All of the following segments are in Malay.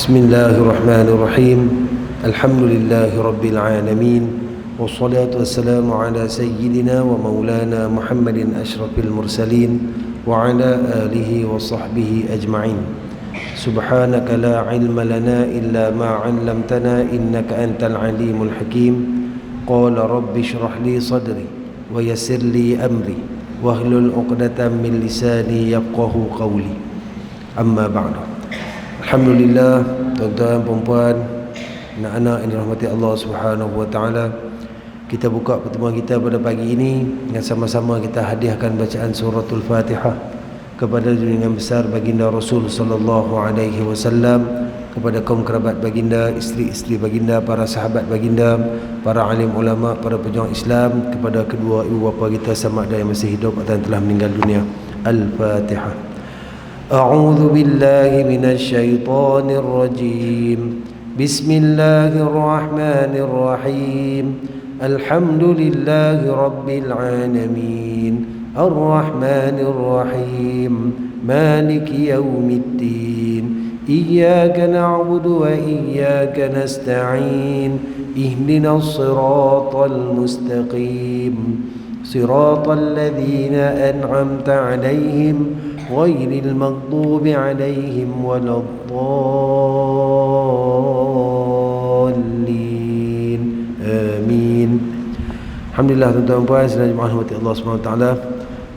Bismillahirrahmanirrahim. Alhamdulillahi rabbil alamin. Wassalatu wassalamu ala sayyidina wa maulana Muhammadin asyrafil mursalin wa ala alihi wa sahbihi ajma'in. Subhanaka la ilma lana illa ma 'allamtana innaka antal alimul hakim. Qala rabbi shrah li sadri wa yassir li amri wahlul 'uqdatam min lisani yafqahu qawli. Amma ba'du. Alhamdulillah, tuan-tuan, puan-puan, anak-anak yang dirahmati Allah Subhanahu wa taala. Kita buka pertemuan kita pada pagi ini dengan sama-sama kita hadiahkan bacaan suratul Fatihah kepada junjungan besar baginda Rasul sallallahu alaihi wasallam, kepada kaum kerabat baginda, isteri-isteri baginda, para sahabat baginda, para alim ulama, para pejuang Islam, kepada kedua ibu bapa kita sama ada yang masih hidup atau yang telah meninggal dunia. Al-Fatihah. أعوذ بالله من الشيطان الرجيم بسم الله الرحمن الرحيم الحمد لله رب العالمين الرحمن الرحيم مالك يوم الدين إياك نعبد وإياك نستعين اهدنا الصراط المستقيم صراط الذين أنعمت عليهم غير المغضوب عليهم ولا الضالين آمين. Alhamdulillah, tuan-tuan dan puan sedang dirahmati Allah SWT.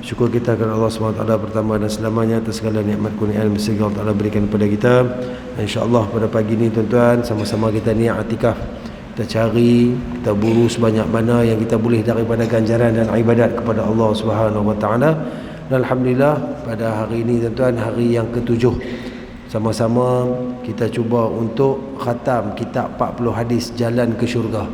Syukur kita kepada Allah SWT pertama dan selamanya atas segala nikmat kurniaan yang Allah Taala berikan kepada kita. InsyaAllah pada pagi ini tuan-tuan, sama-sama kita niat i'tikaf. Kita cari, kita buru sebanyak mana yang kita boleh daripada ganjaran dan ibadat kepada Allah Subhanahu SWT. Dan Alhamdulillah, pada hari ini tuan-tuan, hari yang ke-7, sama-sama kita cuba untuk khatam kitab 40 hadis Jalan ke Syurga,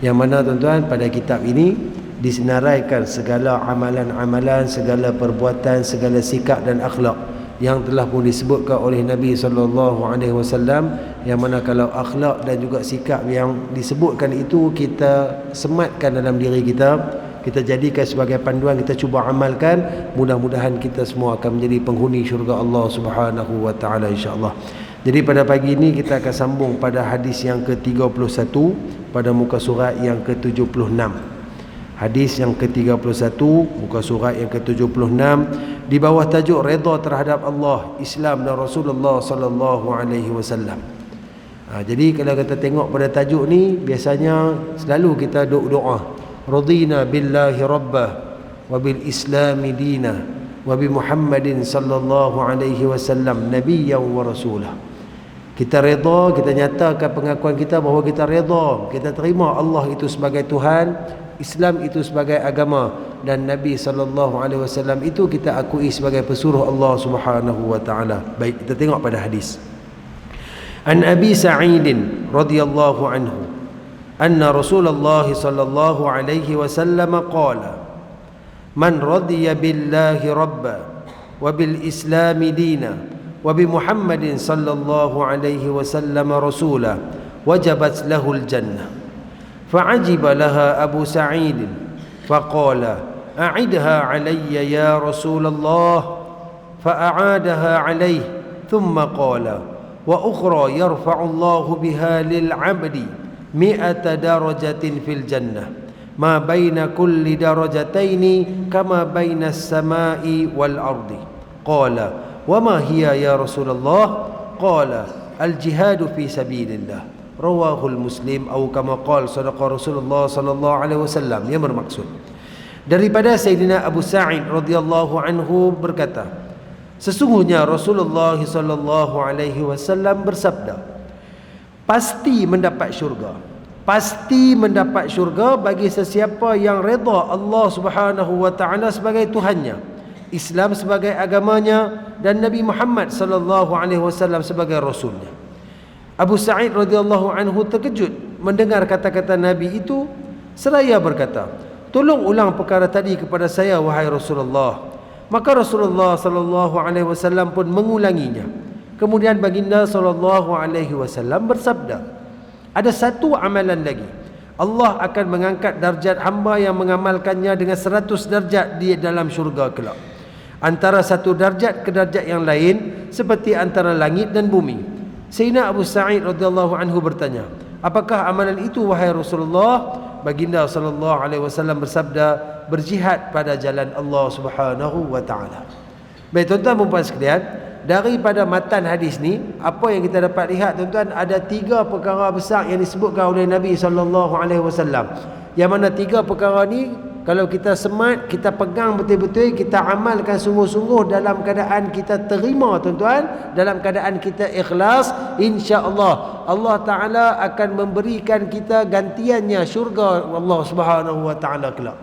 yang mana tuan-tuan pada kitab ini disenaraikan segala amalan-amalan, segala perbuatan, segala sikap dan akhlak yang telah pun disebutkan oleh Nabi SAW, yang mana kalau akhlak dan juga sikap yang disebutkan itu kita sematkan dalam diri kita, kita jadikan sebagai panduan, kita cuba amalkan, mudah-mudahan kita semua akan menjadi penghuni syurga Allah Subhanahu wa taala insya-Allah. Jadi pada pagi ini kita akan sambung pada hadis yang ke-31 pada muka surat yang ke-76. Hadis yang ke-31 muka surat yang ke-76 di bawah tajuk redha terhadap Allah, Islam dan Rasulullah sallallahu alaihi wasallam. Jadi kalau kita tengok pada tajuk ni, biasanya selalu kita doa, radina billahi rabbah wa bil islami dina wa bi Muhammadin sallallahu alaihi wasallam nabiyyan wa rasulah. Kita redha, kita nyatakan pengakuan kita bahawa kita redha, kita terima Allah itu sebagai Tuhan, Islam itu sebagai agama, dan Nabi sallallahu alaihi wasallam itu kita akui sebagai pesuruh Allah Subhanahu wa taala. Baik, kita tengok pada hadis. An Abi Sa'id radhiyallahu anhu anna Rasulullah sallallahu alaihi wasallam qala man radiya billahi rabba wa bil islami dina wa bi Muhammadin sallallahu alaihi wasallam rasula wajabat lahul jannah. Fa'ajiba laha Abu Sa'id faqala a'idha alayya ya Rasulullah fa'aadaha alayhi thumma qala wa ukhra yarfa'u Allahu biha lil 'abdi 100 darajatin fil jannah ma baina kulli darajataini kama baina as-sama'i wal ardi. Qala wa ma hiya ya Rasulullah? Qala al jihadu fi sabilillah. Rawahul Muslim atau kama qala sadaqa Rasulullah sallallahu alaihi wasallam. Yang bermaksud daripada Sayyidina Abu Sa'id radhiyallahu anhu berkata, sesungguhnya Rasulullah sallallahu alaihi wasallam bersabda, pasti mendapat syurga, pasti mendapat syurga bagi sesiapa yang redha Allah Subhanahu wa taala sebagai Tuhannya, Islam sebagai agamanya, dan Nabi Muhammad sallallahu alaihi wasallam sebagai rasulnya. Abu Sa'id radhiyallahu anhu terkejut mendengar kata-kata Nabi itu, seraya berkata, tolong ulang perkara tadi kepada saya wahai Rasulullah. Maka Rasulullah sallallahu alaihi wasallam pun mengulanginya. Kemudian baginda sallallahu alaihi wasallam bersabda, ada satu amalan lagi, Allah akan mengangkat darjat hamba yang mengamalkannya dengan 100 darjat di dalam syurga kelak. Antara satu darjat ke darjat yang lain seperti antara langit dan bumi. Sayyidina Abu Sa'id radhiyallahu anhu bertanya, apakah amalan itu wahai Rasulullah? Baginda sallallahu alaihi wasallam bersabda, berjihad pada jalan Allah Subhanahu wa taala. Baik tuan-tuan dan puan sekalian, daripada matan hadis ni, apa yang kita dapat lihat tuan-tuan, ada 3 perkara besar yang disebutkan oleh Nabi sallallahu alaihi wasallam. Yang mana 3 perkara ni kalau kita semat, kita pegang betul-betul, kita amalkan sungguh-sungguh dalam keadaan kita terima tuan-tuan, dalam keadaan kita ikhlas, insya-Allah Allah Taala akan memberikan kita gantiannya syurga Allah Subhanahu wa taala kelak.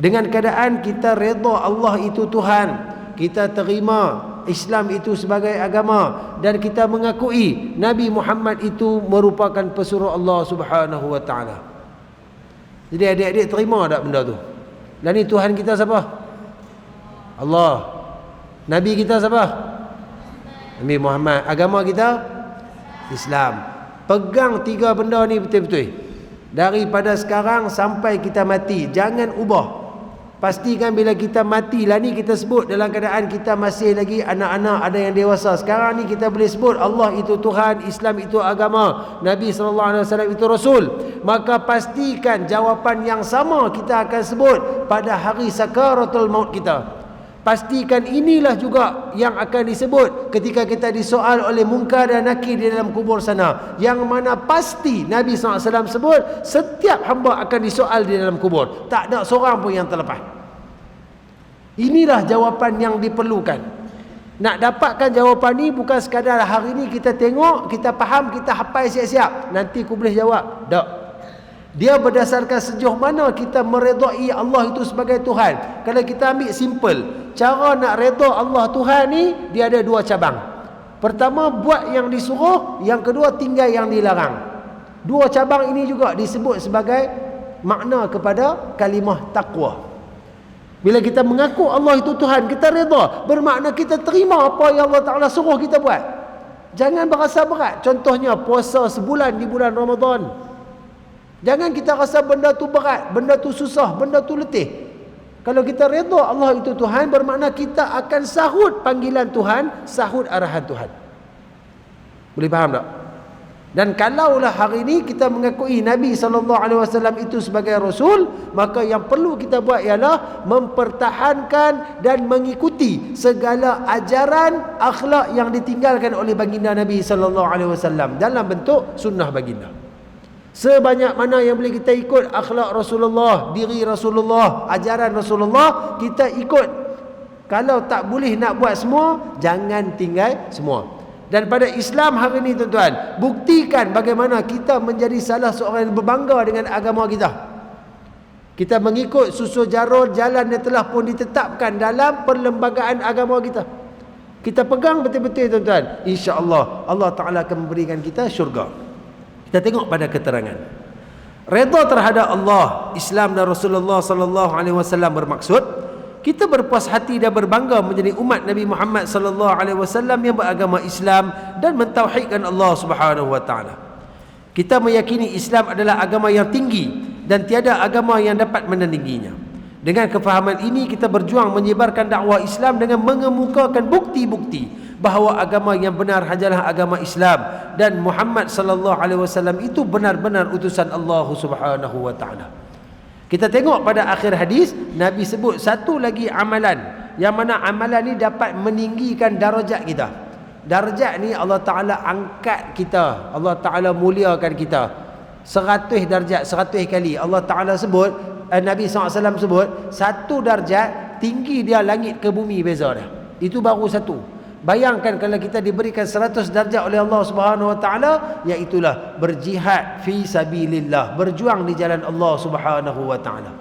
Dengan keadaan kita redha Allah itu Tuhan, kita terima Islam itu sebagai agama, dan kita mengakui Nabi Muhammad itu merupakan pesuruh Allah Subhanahu wa taala. Jadi adik-adik terima tak benda tu? Dan ni Tuhan kita siapa? Allah. Nabi kita siapa? Nabi Muhammad. Agama kita Islam. Pegang 3 benda ni betul-betul. Daripada sekarang sampai kita mati, jangan ubah. Pastikan bila kita mati lah ni, kita sebut dalam keadaan kita masih lagi anak-anak, ada yang dewasa. Sekarang ni kita boleh sebut Allah itu Tuhan, Islam itu agama, Nabi SAW itu Rasul. Maka pastikan jawapan yang sama kita akan sebut pada hari sakaratul maut kita. Pastikan inilah juga yang akan disebut ketika kita disoal oleh Munkar dan Nakir di dalam kubur sana. Yang mana pasti Nabi SAW sebut, setiap hamba akan disoal di dalam kubur. Tak ada seorang pun yang terlepas. Inilah jawapan yang diperlukan. Nak dapatkan jawapan ni bukan sekadar hari ni kita tengok, kita faham, kita hafal siap-siap, nanti aku boleh jawab. Tak. Dia berdasarkan sejauh mana kita meredai Allah itu sebagai Tuhan. Kalau kita ambil simple, cara nak reda Allah Tuhan ni, dia ada 2 cabang. Pertama, buat yang disuruh. Yang kedua, tinggal yang dilarang. 2 cabang ini juga disebut sebagai makna kepada kalimah taqwa. Bila kita mengaku Allah itu Tuhan, kita reda, bermakna kita terima apa yang Allah Ta'ala suruh kita buat. Jangan berasa berat. Contohnya puasa sebulan di bulan Ramadan. Jangan kita rasa benda tu berat, benda tu susah, benda tu letih. Kalau kita reda Allah itu Tuhan, bermakna kita akan sahut panggilan Tuhan, sahut arahan Tuhan. Boleh faham tak? Dan kalaulah hari ini kita mengakui Nabi SAW itu sebagai Rasul, maka yang perlu kita buat ialah mempertahankan dan mengikuti segala ajaran akhlak yang ditinggalkan oleh baginda Nabi SAW dalam bentuk sunnah baginda. Sebanyak mana yang boleh kita ikut akhlak Rasulullah, diri Rasulullah, ajaran Rasulullah, kita ikut. Kalau tak boleh nak buat semua, jangan tinggal semua. Dan pada Islam hari ini tuan-tuan, buktikan bagaimana kita menjadi salah seorang yang berbangga dengan agama kita. Kita mengikut susul jarur jalan yang telah pun ditetapkan dalam perlembagaan agama kita. Kita pegang betul-betul tuan-tuan, insya-Allah Allah Ta'ala akan memberikan kita syurga. Kita tengok pada keterangan. Redha terhadap Allah, Islam dan Rasulullah SAW bermaksud kita berpuas hati dan berbangga menjadi umat Nabi Muhammad SAW yang beragama Islam dan mentauhidkan Allah Subhanahu wa taala. Kita meyakini Islam adalah agama yang tinggi dan tiada agama yang dapat menandinginya. Dengan kefahaman ini kita berjuang menyebarkan dakwah Islam dengan mengemukakan bukti-bukti bahawa agama yang benar hanyalah agama Islam dan Muhammad SAW itu benar-benar utusan Allah Subhanahu wa taala. Kita tengok pada akhir hadis, Nabi sebut satu lagi amalan, yang mana amalan ni dapat meninggikan darjat kita. Darjat ni Allah Ta'ala angkat kita, Allah Ta'ala muliakan kita 100 darjat, 100 kali. Allah Ta'ala sebut, Nabi SAW sebut, satu darjat tinggi dia langit ke bumi beza dah. Itu baru satu. Bayangkan kalau kita diberikan 100 darjat oleh Allah Subhanahu wa taala, iaitulah berjihad fi sabilillah, berjuang di jalan Allah Subhanahu wa taala.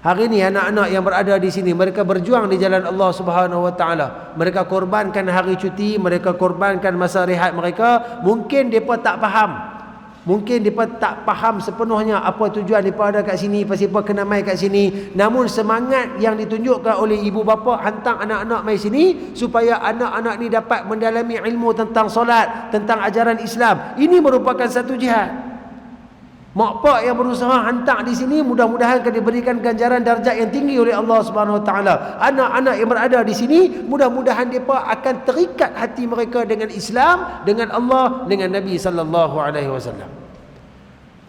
Hari ini anak-anak yang berada di sini, mereka berjuang di jalan Allah Subhanahu wa taala. Mereka korbankan hari cuti, mereka korbankan masa rehat mereka. Mungkin depa tak faham. Mungkin mereka tak faham sepenuhnya apa tujuan mereka ada kat sini, pasal apa kena mai kat sini. Namun semangat yang ditunjukkan oleh ibu bapa hantar anak-anak mai sini supaya anak-anak ni dapat mendalami ilmu tentang solat, tentang ajaran Islam. Ini merupakan satu jihad. Mak pak yang berusaha hantar di sini, mudah-mudahan akan diberikan ganjaran darjat yang tinggi oleh Allah Subhanahu Wa Taala. Anak-anak yang berada di sini, mudah-mudahan mereka akan terikat hati mereka dengan Islam, dengan Allah, dengan Nabi sallallahu alaihi wasallam.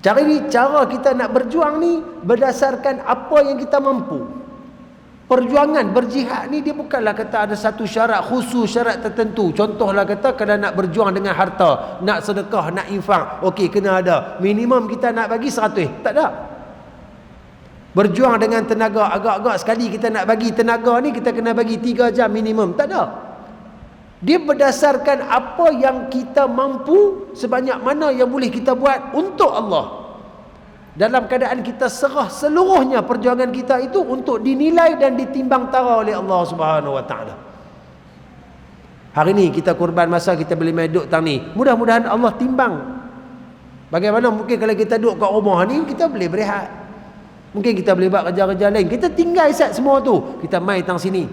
Cara kita nak berjuang ni berdasarkan apa yang kita mampu. Perjuangan berjihad ni dia bukanlah kata ada satu syarat khusus, syarat tertentu. Contohlah kata kalau nak berjuang dengan harta, nak sedekah, nak infak, okey kena ada minimum kita nak bagi 100. Tak ada. Berjuang dengan tenaga, agak-agak sekali kita nak bagi tenaga ni kita kena bagi 3 jam minimum. Tak ada. Dia berdasarkan apa yang kita mampu, sebanyak mana yang boleh kita buat untuk Allah. Dalam keadaan kita serah seluruhnya perjuangan kita itu untuk dinilai dan ditimbang tara oleh Allah Subhanahu Wa Taala. Hari ni kita korban masa kita boleh main duduk tang ni. Mudah-mudahan Allah timbang. Bagaimana mungkin kalau kita duduk kat rumah ni kita boleh berehat. Mungkin kita boleh buat kerja-kerja lain. Kita tinggal sat semua tu. Kita main tang sini.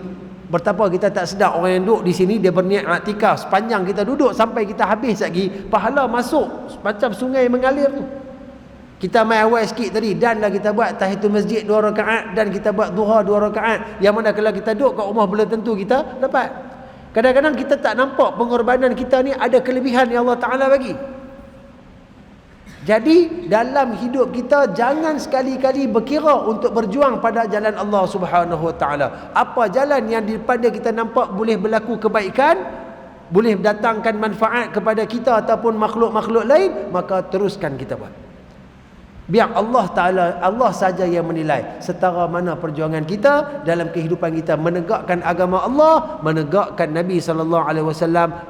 Betapa kita tak sedar orang yang duduk di sini dia berniat iktikaf. Sepanjang kita duduk sampai kita habis lagi, pahala masuk macam sungai mengalir tu. Kita main awal sikit tadi, dan lah kita buat tahiyatul masjid 2 rakaat dan kita buat duha 2 rakaat. Yang mana kalau kita duduk kat rumah belum tentu kita dapat. Kadang-kadang kita tak nampak pengorbanan kita ni ada kelebihan yang Allah Ta'ala bagi. Jadi dalam hidup kita jangan sekali-kali berkira untuk berjuang pada jalan Allah Subhanahu Wa Ta'ala. Apa jalan yang daripada kita nampak boleh berlaku kebaikan, boleh datangkan manfaat kepada kita ataupun makhluk-makhluk lain, maka teruskan kita buat. Biar Allah Ta'ala, Allah saja yang menilai setara mana perjuangan kita dalam kehidupan kita menegakkan agama Allah, menegakkan Nabi SAW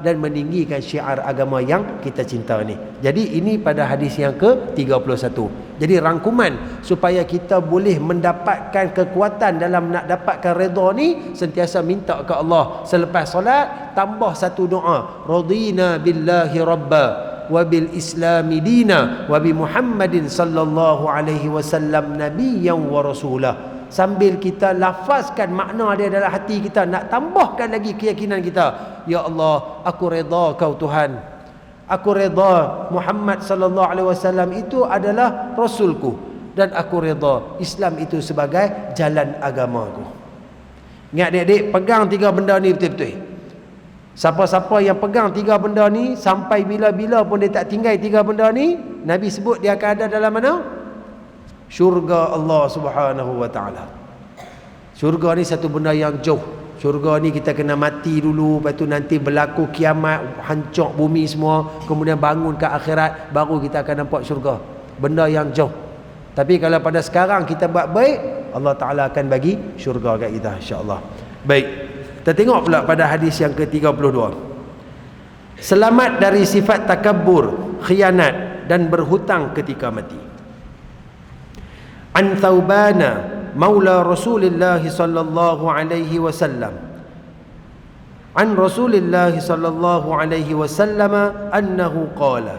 dan meninggikan syiar agama yang kita cinta ni. Jadi ini pada hadis yang ke-31. Jadi rangkuman supaya kita boleh mendapatkan kekuatan dalam nak dapatkan redha ni, sentiasa minta ke Allah. Selepas solat tambah satu doa, radina billahi rabba wabil islami dina wabi Muhammadin sallallahu alaihi wasallam nabiyyan wa rasulah. Sambil kita lafazkan makna dia dalam hati kita, nak tambahkan lagi keyakinan kita, ya Allah, aku redha kau Tuhan, aku redha Muhammad sallallahu alaihi wasallam itu adalah rasulku, dan aku redha Islam itu sebagai jalan agamaku. Ingat adik-adik, pegang 3 benda ni betul-betul. Siapa-siapa yang pegang 3 benda ni sampai bila-bila pun dia tak tinggal 3 benda ni, Nabi sebut dia akan ada dalam mana? Syurga Allah Subhanahu Wa Ta'ala. Syurga ni satu benda yang jauh. Syurga ni kita kena mati dulu, lepas tu nanti berlaku kiamat, hancur bumi semua, kemudian bangun ke akhirat, baru kita akan nampak syurga. Benda yang jauh. Tapi kalau pada sekarang kita buat baik, Allah Ta'ala akan bagi syurga kat kita, insya-Allah. Baik. Kita tengok pula pada hadis yang ke-32. Selamat dari sifat takabur, khianat dan berhutang ketika mati. An Thawbana maula Rasulillah sallallahu alaihi wasallam. An Rasulillah sallallahu alaihi wasallam annahu qala: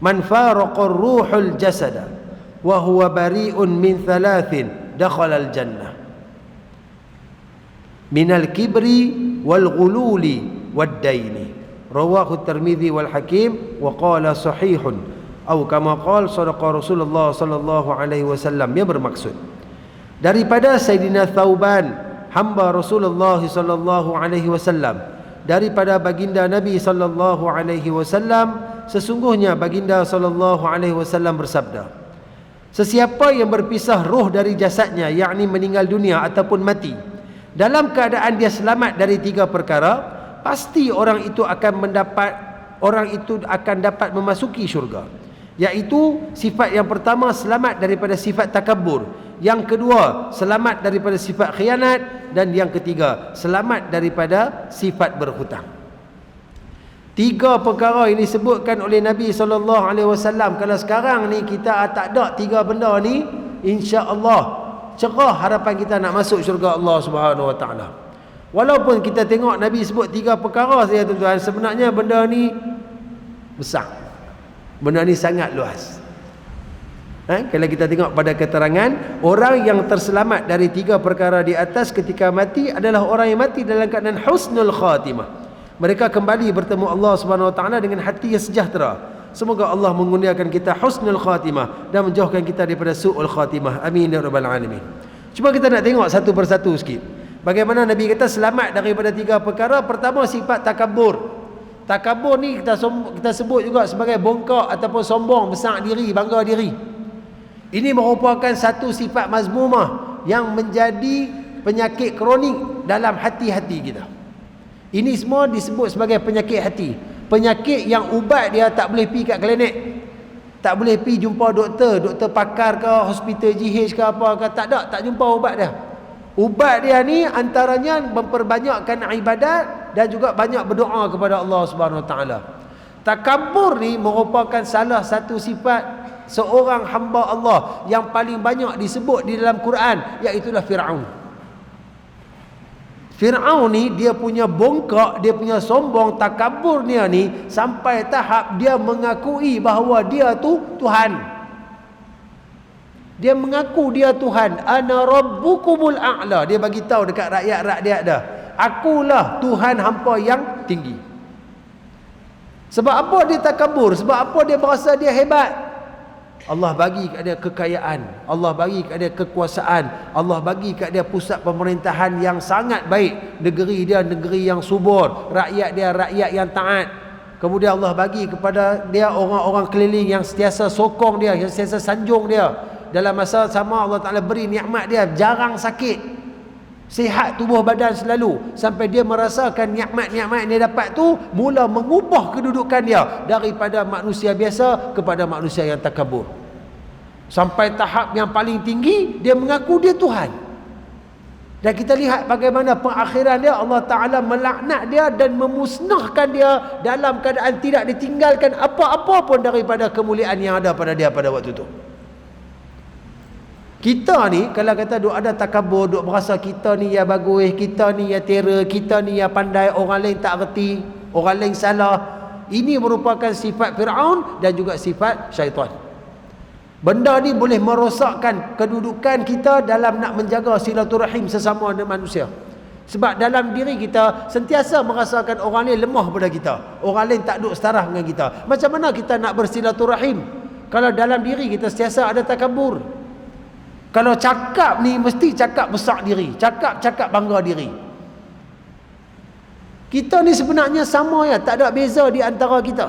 Man faraqa ar-ruhul jasada wa huwa bari'un min thalathin dakhala al-jannah. Minal kibri wal ghululi wad daini. Rawahu Tirmidzi wal Hakim wa qala sahihun atau kama qala sadaqa Rasulullah sallallahu alaihi wasallam. Yang bermaksud daripada Sayyidina Thauban, hamba Rasulullah sallallahu alaihi wasallam, daripada baginda Nabi sallallahu alaihi wasallam, sesungguhnya baginda sallallahu alaihi wasallam bersabda, sesiapa yang berpisah roh dari jasadnya, yakni meninggal dunia ataupun mati, dalam keadaan dia selamat dari 3 perkara, pasti orang itu akan dapat memasuki syurga. Iaitu sifat yang pertama, selamat daripada sifat takabur. Yang kedua, selamat daripada sifat khianat. Dan yang ketiga, selamat daripada sifat berhutang. 3 perkara ini disebutkan oleh Nabi SAW. Kalau sekarang ni kita tak ada 3 benda ni, insya-Allah cerah harapan kita nak masuk syurga Allah Subhanahu Wa Ta'ala. Walaupun kita tengok Nabi sebut 3 perkara saja tuan-tuan, sebenarnya benda ni besar. Benda ni sangat luas. Kalau kita tengok pada keterangan, orang yang terselamat dari 3 perkara di atas ketika mati adalah orang yang mati dalam keadaan husnul khatimah. Mereka kembali bertemu Allah Subhanahu Wa Ta'ala dengan hati yang sejahtera. Semoga Allah mengurniakan kita husnul khatimah dan menjauhkan kita daripada su'ul khatimah. Amin ya rabbal alamin. Cuma kita nak tengok satu persatu sikit. Bagaimana Nabi kata selamat daripada 3 perkara. Pertama, sifat takabur. Takabur ni kita sebut juga sebagai bongkok ataupun sombong, besar diri, bangga diri. Ini merupakan satu sifat mazmumah yang menjadi penyakit kronik dalam hati-hati kita. Ini semua disebut sebagai penyakit hati. Penyakit yang ubat dia tak boleh pergi kat klinik, tak boleh pergi jumpa doktor pakar ke, hospital GH ke apa ke, tak jumpa ubat dia. Ubat dia ni antaranya memperbanyakkan ibadat dan juga banyak berdoa kepada Allah Subhanahu Wa Taala. Takabur ni merupakan salah satu sifat seorang hamba Allah yang paling banyak disebut di dalam Quran, iaitu Firaun. Fir'aun ni dia punya bongkok, dia punya sombong, takabur dia ni sampai tahap dia mengakui bahawa dia tu Tuhan. Dia mengaku dia Tuhan. Ana rabbukumul a'la. Dia bagi tahu dekat rakyat-rakyat dah, akulah Tuhan hampa yang tinggi. Sebab apa dia takabur? Sebab apa dia berasa dia hebat? Allah bagi kat dia kekayaan, Allah bagi kat dia kekuasaan, Allah bagi kat dia pusat pemerintahan yang sangat baik. Negeri dia negeri yang subur, rakyat dia rakyat yang taat. Kemudian Allah bagi kepada dia orang-orang keliling yang sentiasa sokong dia, yang sentiasa sanjung dia. Dalam masa sama Allah Ta'ala beri nikmat dia, jarang sakit, sihat tubuh badan selalu, sampai dia merasakan nikmat-nikmat yang dia dapat tu mula mengubah kedudukan dia daripada manusia biasa kepada manusia yang takabur. Sampai tahap yang paling tinggi dia mengaku dia Tuhan. Dan kita lihat bagaimana pengakhiran dia, Allah Ta'ala melaknat dia dan memusnahkan dia dalam keadaan tidak ditinggalkan apa-apa pun daripada kemuliaan yang ada pada dia pada waktu itu. Kita ni kalau kata duk ada takabur, duk berasa kita ni yang bagus, kita ni yang terror, kita ni yang pandai, orang lain tak reti, orang lain salah. Ini merupakan sifat Fir'aun dan juga sifat syaitan. Benda ni boleh merosakkan kedudukan kita dalam nak menjaga silaturahim sesama manusia. Sebab dalam diri kita sentiasa merasakan orang lain lemah pada kita, orang lain tak duk setara dengan kita. Macam mana kita nak bersilaturahim kalau dalam diri kita sentiasa ada takabur? Kalau cakap ni mesti cakap besar diri, cakap bangga diri. Kita ni sebenarnya sama ya, tak ada beza di antara kita.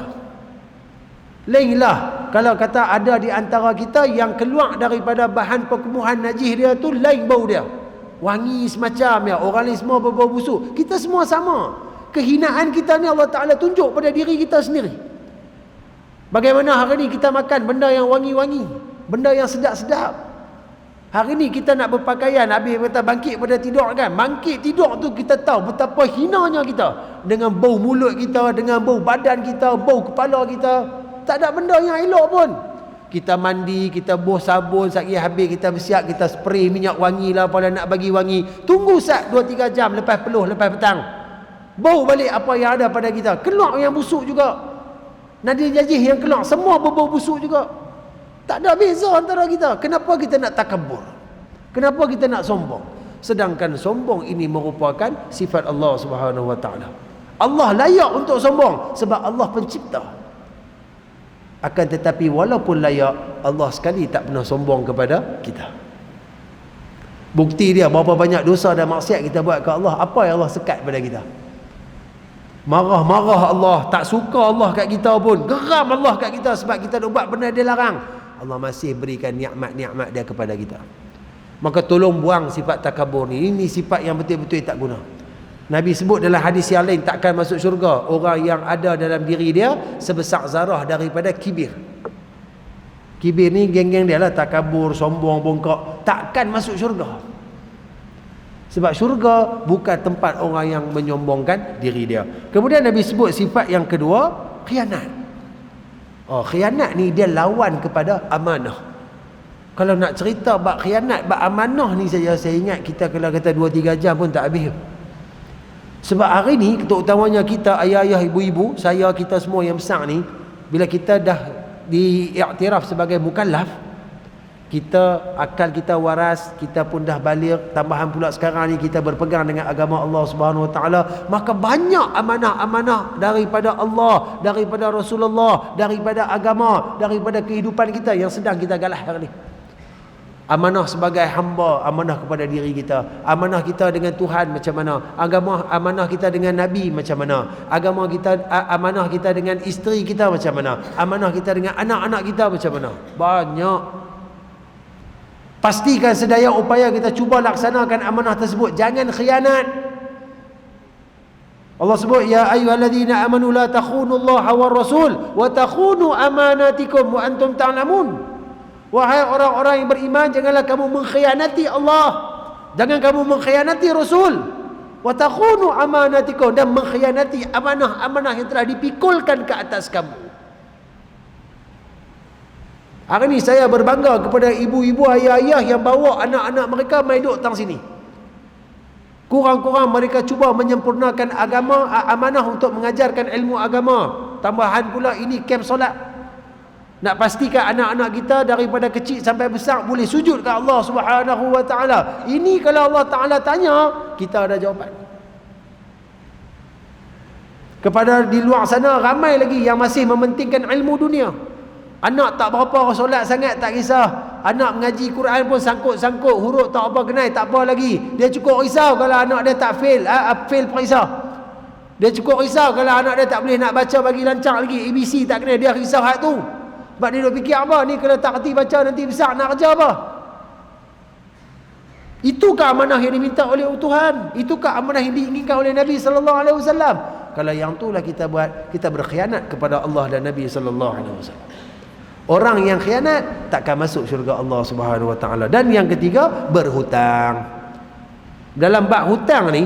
Lainlah kalau kata ada di antara kita yang keluar daripada bahan perkumuhan najis dia tu lain bau dia, wangi semacam ya, orang lain semua berbau busuk. Kita semua sama. Kehinaan kita ni Allah Ta'ala tunjuk pada diri kita sendiri. Bagaimana hari ni kita makan benda yang wangi-wangi, benda yang sedap-sedap. Hari ni kita nak berpakaian, habis kata bangkit pada tidur kan, bangkit tidur tu kita tahu betapa hinanya kita dengan bau mulut kita, dengan bau badan kita, bau kepala kita. Tak ada benda yang elok pun. Kita mandi, kita buh sabun, sekali habis kita bersiap, kita spray minyak wangi lah, apalah nak bagi wangi. Tunggu sat 2-3 jam lepas peluh, lepas petang, bau balik apa yang ada pada kita. Keluar yang busuk juga, nadi jajih yang keluar semua berbau busuk juga. Tak ada beza antara kita. Kenapa kita nak takabur? Kenapa kita nak sombong? Sedangkan sombong ini merupakan sifat Allah Subhanahu Wa Taala. Allah layak untuk sombong sebab Allah pencipta. Akan tetapi walaupun layak, Allah sekali tak pernah sombong kepada kita. Bukti dia berapa banyak dosa dan maksiat kita buat ke Allah, apa yang Allah sekat pada kita. Marah-marah Allah, tak suka Allah kat kita pun, geram Allah kat kita sebab kita nak buat benda dia larang. Allah masih berikan nikmat-nikmat dia kepada kita. Maka tolong buang sifat takabur ni. Ini sifat yang betul-betul tak guna. Nabi sebut dalam hadis yang lain, takkan masuk syurga orang yang ada dalam diri dia sebesar zarah daripada kibir. Kibir ni geng-geng dia lah, takabur, sombong, bongkok. Takkan masuk syurga. Sebab syurga bukan tempat orang yang menyombongkan diri dia. Kemudian Nabi sebut sifat yang kedua, khianat. Oh, khianat ni dia lawan kepada amanah. Kalau nak cerita bab khianat, bab amanah ni saja, saya ingat kita kalau kata 2-3 jam pun tak habis. Sebab hari ni, terutamanya kita ayah-ayah, ibu-ibu, saya, kita semua yang besar ni, bila kita dah diiktiraf sebagai mukallaf, Kita, akal kita waras, kita pun dah balik, tambahan pula sekarang ni kita berpegang dengan agama Allah Subhanahu Wa Taala, maka banyak amanah-amanah daripada Allah, daripada Rasulullah, daripada agama, daripada kehidupan kita yang sedang kita galah hari ni. Amanah sebagai hamba, amanah kepada diri kita, amanah kita dengan Tuhan macam mana, agama, amanah kita dengan Nabi macam mana, agama kita, amanah kita dengan isteri kita macam mana, amanah kita dengan anak-anak kita macam mana. Banyak. Pastikan sedaya upaya kita cuba laksanakan amanah tersebut. Jangan khianat. Allah sebut, ya ayyuhalladzina amanu la takhunullaha war rasul wa takhunu amanatikum wa antum ta'lamun. Wahai orang-orang yang beriman, janganlah kamu mengkhianati Allah, jangan kamu mengkhianati Rasul, wa takhunu amanatikum, dan mengkhianati amanah-amanah yang telah dipikulkan ke atas kamu. Hari ni saya berbangga kepada ibu-ibu, ayah-ayah yang bawa anak-anak mereka mai duduk tang sini. Kurang-kurang mereka cuba menyempurnakan agama, amanah untuk mengajarkan ilmu agama. Tambahan pula ini kem solat. Nak pastikan anak-anak kita daripada kecil sampai besar boleh sujud ke Allah Subhanahu Wa Taala. Ini kalau Allah Taala tanya, kita ada jawapan. Kepada di luar sana ramai lagi yang masih mementingkan ilmu dunia. Anak tak berapa solat sangat, tak kisah. Anak mengaji Quran pun sangkut-sangkut, huruf tak apa kenal, tak apa lagi. Dia cukup risau kalau anak dia tak fail periksa. Dia cukup risau kalau anak dia tak boleh nak baca bagi lancar lagi, ABC tak kena, dia risau hak tu. Sebab dia duk fikir apa ni, kalau tak kerti baca nanti besar nak kerja apa? Itukah amanah yang diminta oleh Tuhan? Itukah amanah yang diinginkan oleh Nabi sallallahu alaihi wasallam? Kalau yang itulah kita buat, kita berkhianat kepada Allah dan Nabi sallallahu alaihi wasallam. Orang yang khianat takkan masuk syurga Allah Subhanahu Wa Taala. Dan yang ketiga, berhutang. Dalam bab hutang ni,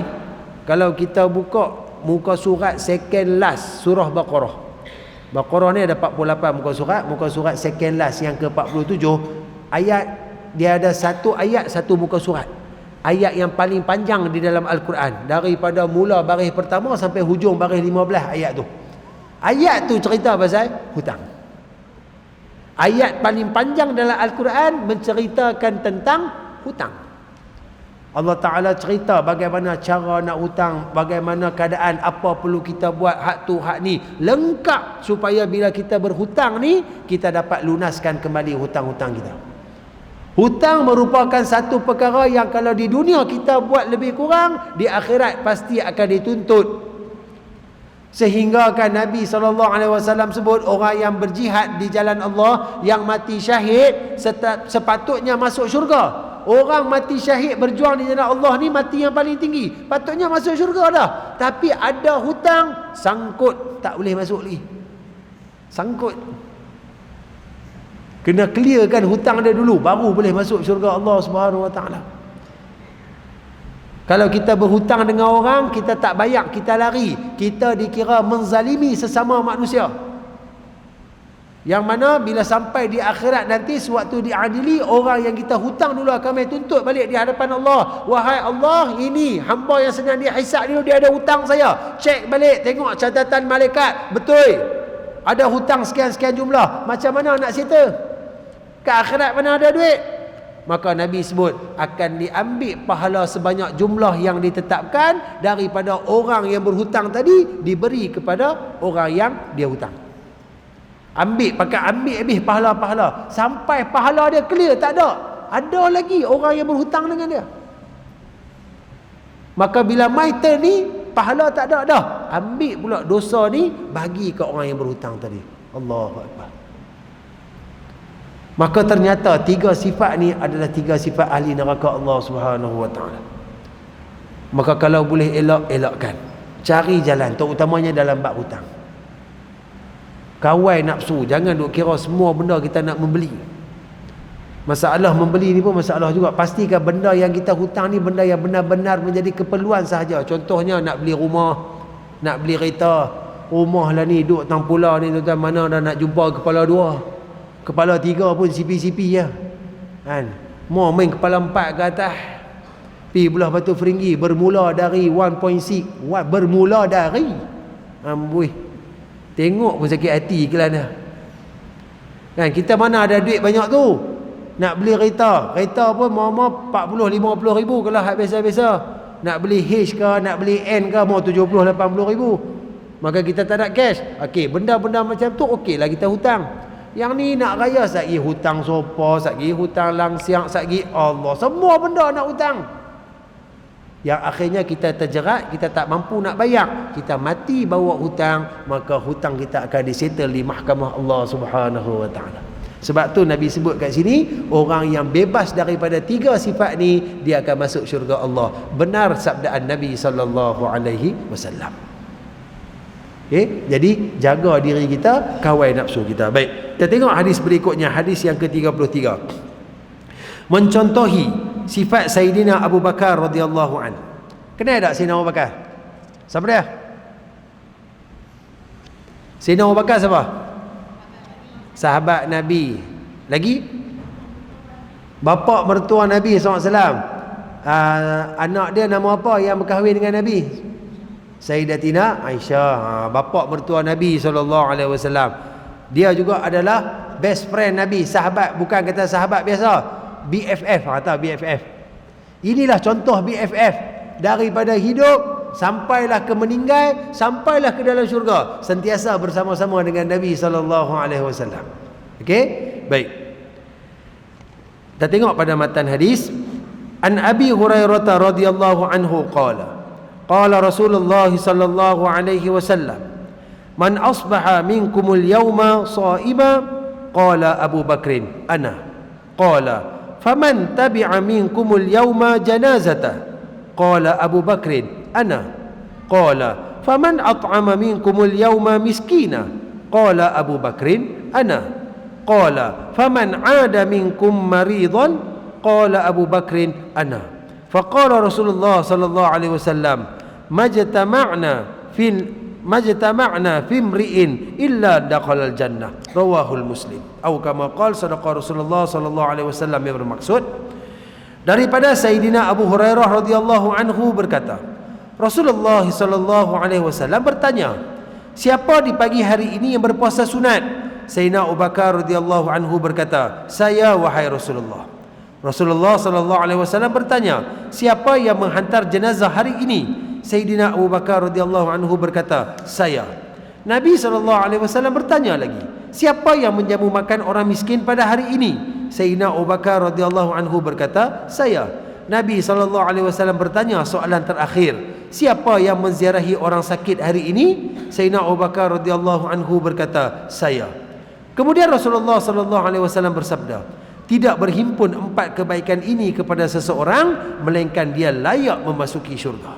kalau kita buka muka surat second last surah Baqarah. Baqarah ni ada 48 muka surat second last yang ke-47, ayat dia ada satu ayat satu muka surat. Ayat yang paling panjang di dalam Al-Quran, daripada mula baris pertama sampai hujung baris 15 ayat tu. Ayat tu cerita pasal hutang. Ayat paling panjang dalam Al-Quran menceritakan tentang hutang. Allah Ta'ala cerita bagaimana cara nak hutang, bagaimana keadaan, apa perlu kita buat, hak tu, hak ni, lengkap supaya bila kita berhutang ni, kita dapat lunaskan kembali hutang-hutang kita. Hutang merupakan satu perkara yang kalau di dunia kita buat lebih kurang, di akhirat pasti akan dituntut. Sehingga kan Nabi SAW sebut, orang yang berjihad di jalan Allah, yang mati syahid, sepatutnya masuk syurga. Orang mati syahid berjuang di jalan Allah ni mati yang paling tinggi, patutnya masuk syurga dah. Tapi ada hutang, sangkut, tak boleh masuk lagi. Sangkut. Kena clearkan hutang dia dulu, baru boleh masuk syurga Allah Subhanahu Wa Taala. Kalau kita berhutang dengan orang, kita tak bayar, kita lari, kita dikira menzalimi sesama manusia. Yang mana bila sampai di akhirat nanti, sewaktu diadili, orang yang kita hutang dulu akan main tuntut balik di hadapan Allah. Wahai Allah, ini hamba yang sedang dihisab dulu, dia ada hutang saya. Cek balik, tengok catatan malaikat, betul ada hutang sekian-sekian jumlah. Macam mana nak settle? Ke akhirat mana ada duit? Maka Nabi sebut akan diambil pahala sebanyak jumlah yang ditetapkan daripada orang yang berhutang tadi, diberi kepada orang yang dia hutang. Ambil habis pahala-pahala sampai pahala dia clear, tak ada. Ada lagi orang yang berhutang dengan dia. Maka bila my turn ni, pahala tak ada dah. Ambil pula dosa ni, bagi ke orang yang berhutang tadi. Allahu Akbar. Maka ternyata tiga sifat ni adalah tiga sifat ahli neraka Allah Subhanahu Wa Taala. Maka kalau boleh elak, elakkan. Cari jalan, terutamanya dalam bab hutang. Kawai nafsu, jangan duk kira semua benda kita nak membeli. Masalah membeli ni pun masalah juga. Pastikan benda yang kita hutang ni benda yang benar-benar menjadi keperluan sahaja. Contohnya nak beli rumah, nak beli kereta. Rumah lah ni duk tang pula ni tuan-tuan, mana dah nak jumpa kepala dua, kepala tiga pun sipi-sipi je kan. Mau main kepala 4 ke atas, pi belah Batu Feringgi, bermula dari 1.6, bermula dari amboi. Tengok pun sakit hati ke lana. Kan kita mana ada duit banyak tu. Nak beli kereta pun mau 40-50 ribu kalau hak biasa-biasa. Nak beli H ke, nak beli N ke, mau 70-80 ribu. Maka kita tak ada cash. Okey, benda-benda macam tu okeylah kita hutang. Yang ni nak raya satgi hutang sopa, satgi hutang langsiang, satgi Allah, semua benda nak hutang. Yang akhirnya kita terjerat, kita tak mampu nak bayar, kita mati bawa hutang, maka hutang kita akan disettle di mahkamah Allah Subhanahu wa taala. Sebab tu Nabi sebut kat sini, orang yang bebas daripada 3 sifat ni, dia akan masuk syurga Allah. Benar sabdaan Nabi sallallahu alaihi wasallam. Jadi jaga diri kita, kawal nafsu kita. Baik, kita tengok hadis berikutnya, hadis yang ke-33. Mencontohi sifat Sayyidina Abu Bakar radhiyallahu an. Kenal tak Sayyidina Abu Bakar? Siapa dia? Sayyidina Abu Bakar siapa? Sahabat Nabi. Lagi? Bapa mertua Nabi SAW. Anak dia nama apa yang berkahwin dengan Nabi? Sayyidatina Aisyah. Bapa mertua Nabi SAW. Dia juga adalah best friend Nabi. Sahabat, bukan kata sahabat biasa, BFF. Kata BFF. Inilah contoh BFF. Daripada hidup sampailah ke meninggal, sampailah ke dalam syurga, sentiasa bersama-sama dengan Nabi SAW. Okey? Baik. Kita tengok pada matan hadis. An Abi Hurairah radhiyallahu anhu qala Rasulullah sallallahu alaihi wasallam, man asbaha minkumul yawma sha'iba, qala Abu Bakrin ana, qala faman tabi'a minkumul yawma janazata, qala Abu Bakrin ana, qala faman at'ama minkumul yawma miskina, qala Abu Bakrin ana, qala faman 'ada minkum maridan, qala Abu Bakrin ana. Faqala Rasulullah sallallahu alaihi wasallam, majtama'na fi imri'in illa dakhalal jannah, rawahul Muslim. Atau kama qala sadaqa Rasulullah sallallahu alaihi wasallam, yang bermaksud daripada Sayyidina Abu Hurairah radhiyallahu anhu berkata, Rasulullah sallallahu alaihi wasallam bertanya, siapa di pagi hari ini yang berpuasa sunat? Sayyidina Abu Bakar radhiyallahu anhu berkata, saya wahai Rasulullah. Rasulullah sallallahu alaihi wasallam bertanya, siapa yang menghantar jenazah hari ini? Sayyidina Abu Bakar radhiyallahu anhu berkata, saya. Nabi sallallahu alaihi wasallam bertanya lagi, siapa yang menjamu makan orang miskin pada hari ini? Sayyidina Abu Bakar radhiyallahu anhu berkata, saya. Nabi sallallahu alaihi wasallam bertanya soalan terakhir, siapa yang menziarahi orang sakit hari ini? Sayyidina Abu Bakar radhiyallahu anhu berkata, saya. Kemudian Rasulullah sallallahu alaihi wasallam bersabda, tidak berhimpun 4 kebaikan ini kepada seseorang melainkan dia layak memasuki syurga.